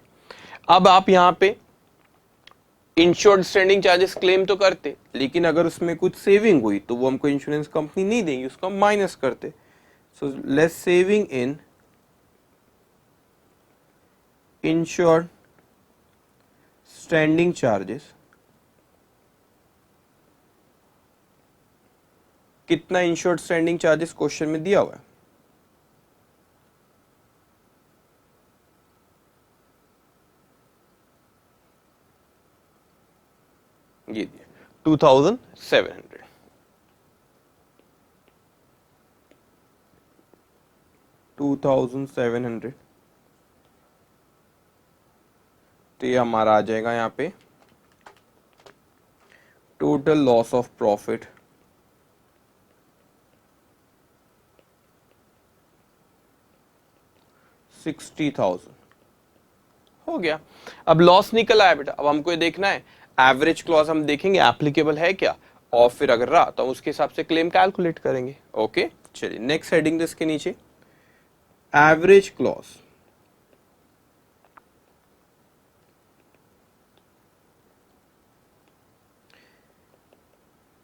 Speaker 1: अब आप यहां पे इंश्योर्ड स्टैंडिंग चार्जेस क्लेम तो करते, लेकिन अगर उसमें कुछ सेविंग हुई तो वो हमको इंश्योरेंस कंपनी नहीं देंगी, उसको हम माइनस करते। So less saving in insured standing charges. कितना इंश्योर्ड स्टैंडिंग चार्जेस क्वेश्चन में दिया हुआ है? ये दिया 2,700। तो ये हमारा आ जाएगा यहाँ पे टोटल लॉस ऑफ प्रॉफिट 60,000 हो गया। अब लॉस निकल आया बेटा, अब हमको ये देखना है एवरेज क्लॉज हम देखेंगे एप्लीकेबल है क्या, और फिर अगर रहा तो उसके हिसाब से क्लेम कैलकुलेट करेंगे। ओके चलिए नेक्स्ट हेडिंग इसके नीचे एवरेज क्लॉज।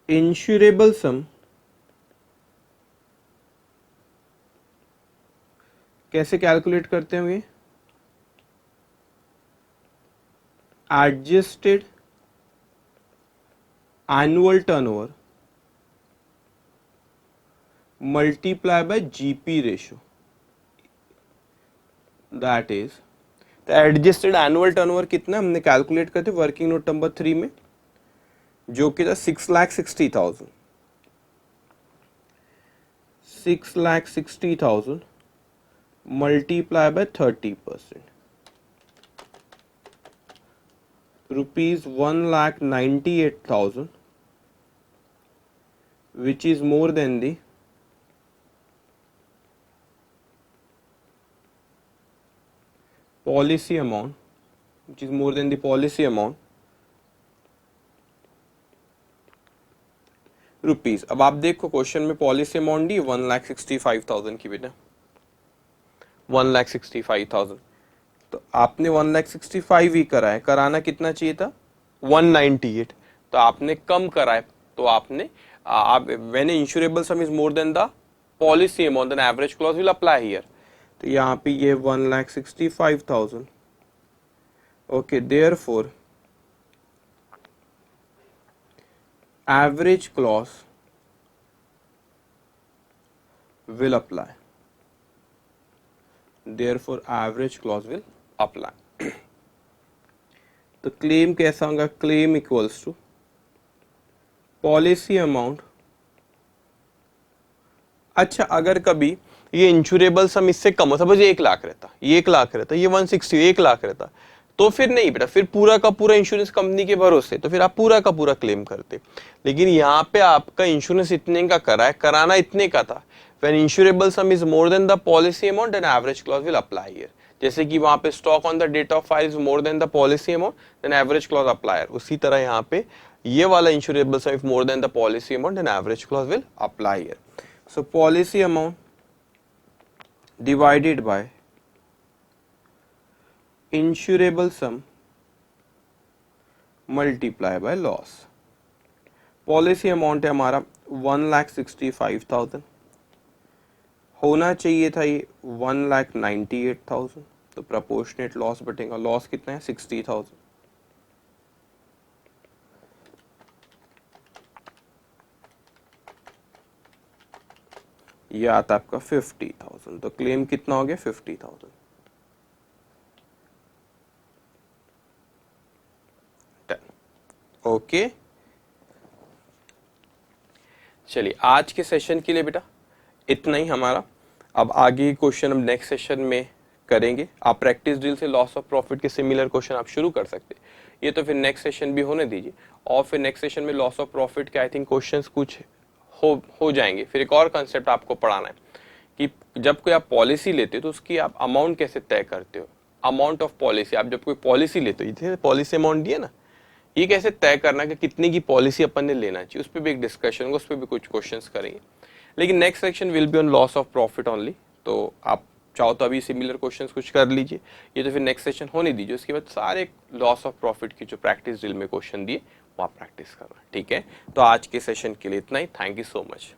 Speaker 1: इंश्योरेबल सम कैसे कैलकुलेट करते होंगे? Adjusted annual turnover multiply by GP ratio, that is the adjusted annual turnover कितना हमने कैलकुलेट करते वर्किंग नोट नंबर 3 में, जो कि था 6,60,000। 6,60,000 multiply by 30%, rupees 1,98,000, which is more than the policy amount, which is more than the policy amount rupees. अब आप देखो क्वेश्चन में पॉलिसी अमाउंट दी 1,65,000 की बेटा, 1,65,000। तो आपने 1,65,000 ही कराए, कराना कितना चाहिए था 198, तो आपने कम कराए। तो आपने आप when insurable sum is more than the policy amount then average clause will apply here. तो यहाँ पे ये 1,65,000। Okay therefore average clause will apply, therefore average clause will apply। तो क्लेम कैसा होगा? Claim equals to policy amount. अच्छा अगर कभी ये इंश्योरेबल सम इससे कम हो, सपोज ये 1,00,000 रहता, ये 1,00,000 रहता, ये 160 1,00,000 रहता, तो फिर नहीं बेटा, फिर पूरा का पूरा इंश्योरेंस कंपनी के भरोसे, तो फिर आप पूरा का पूरा क्लेम करते। लेकिन यहाँ पे आपका इंश्योरेंस इतने का करा है, कराना इतने का था। When insurable sum is more than the policy amount then average clause will apply here. जैसे कि वहां पे stock on the date of file is more than the policy amount then average clause apply, उसी तरह यहाँ पे ये वाला insurable sum if more than the policy amount then average clause will apply here. So policy amount divided by insurable sum multiply by loss। Policy amount है हमारा 1,65,000, होना चाहिए था ये 1,98,000, तो प्रोपोर्शनेट लॉस बटेगा, लॉस कितना है 60,000। ये आता आपका 50,000, तो क्लेम कितना हो गया 50,000। ओके चलिए आज के सेशन के लिए बेटा इतना ही हमारा। अब आगे क्वेश्चन हम नेक्स्ट सेशन में करेंगे। आप प्रैक्टिस ड्रिल से लॉस ऑफ प्रॉफिट के सिमिलर क्वेश्चन आप शुरू कर सकते, ये तो फिर नेक्स्ट सेशन भी होने दीजिए, और फिर नेक्स्ट सेशन में लॉस ऑफ प्रॉफिट के आई थिंक क्वेश्चंस कुछ हो जाएंगे। फिर एक और कंसेप्ट आपको पढ़ाना है कि जब कोई आप पॉलिसी लेते हो तो उसकी आप अमाउंट कैसे तय करते हो। अमाउंट ऑफ पॉलिसी, आप जब कोई पॉलिसी लेते हो, ये पॉलिसी अमाउंट दिए ना, ये कैसे तय करना कि कितने की पॉलिसी अपन ने लेना चाहिए, उस पर भी एक डिस्कशन होगा, उस पर भी कुछ क्वेश्चंस करेंगे। लेकिन next section will be on loss of profit only, तो आप चाहो तो अभी सिमिलर क्वेश्चंस कुछ कर लीजिए, ये तो फिर नेक्स्ट सेशन होने दीजिए। उसके बाद सारे लॉस ऑफ प्रॉफिट की जो प्रैक्टिस ड्रिल में क्वेश्चन दिए वो आप प्रैक्टिस करना, ठीक है। तो आज के सेशन के लिए इतना ही, थैंक यू सो मच।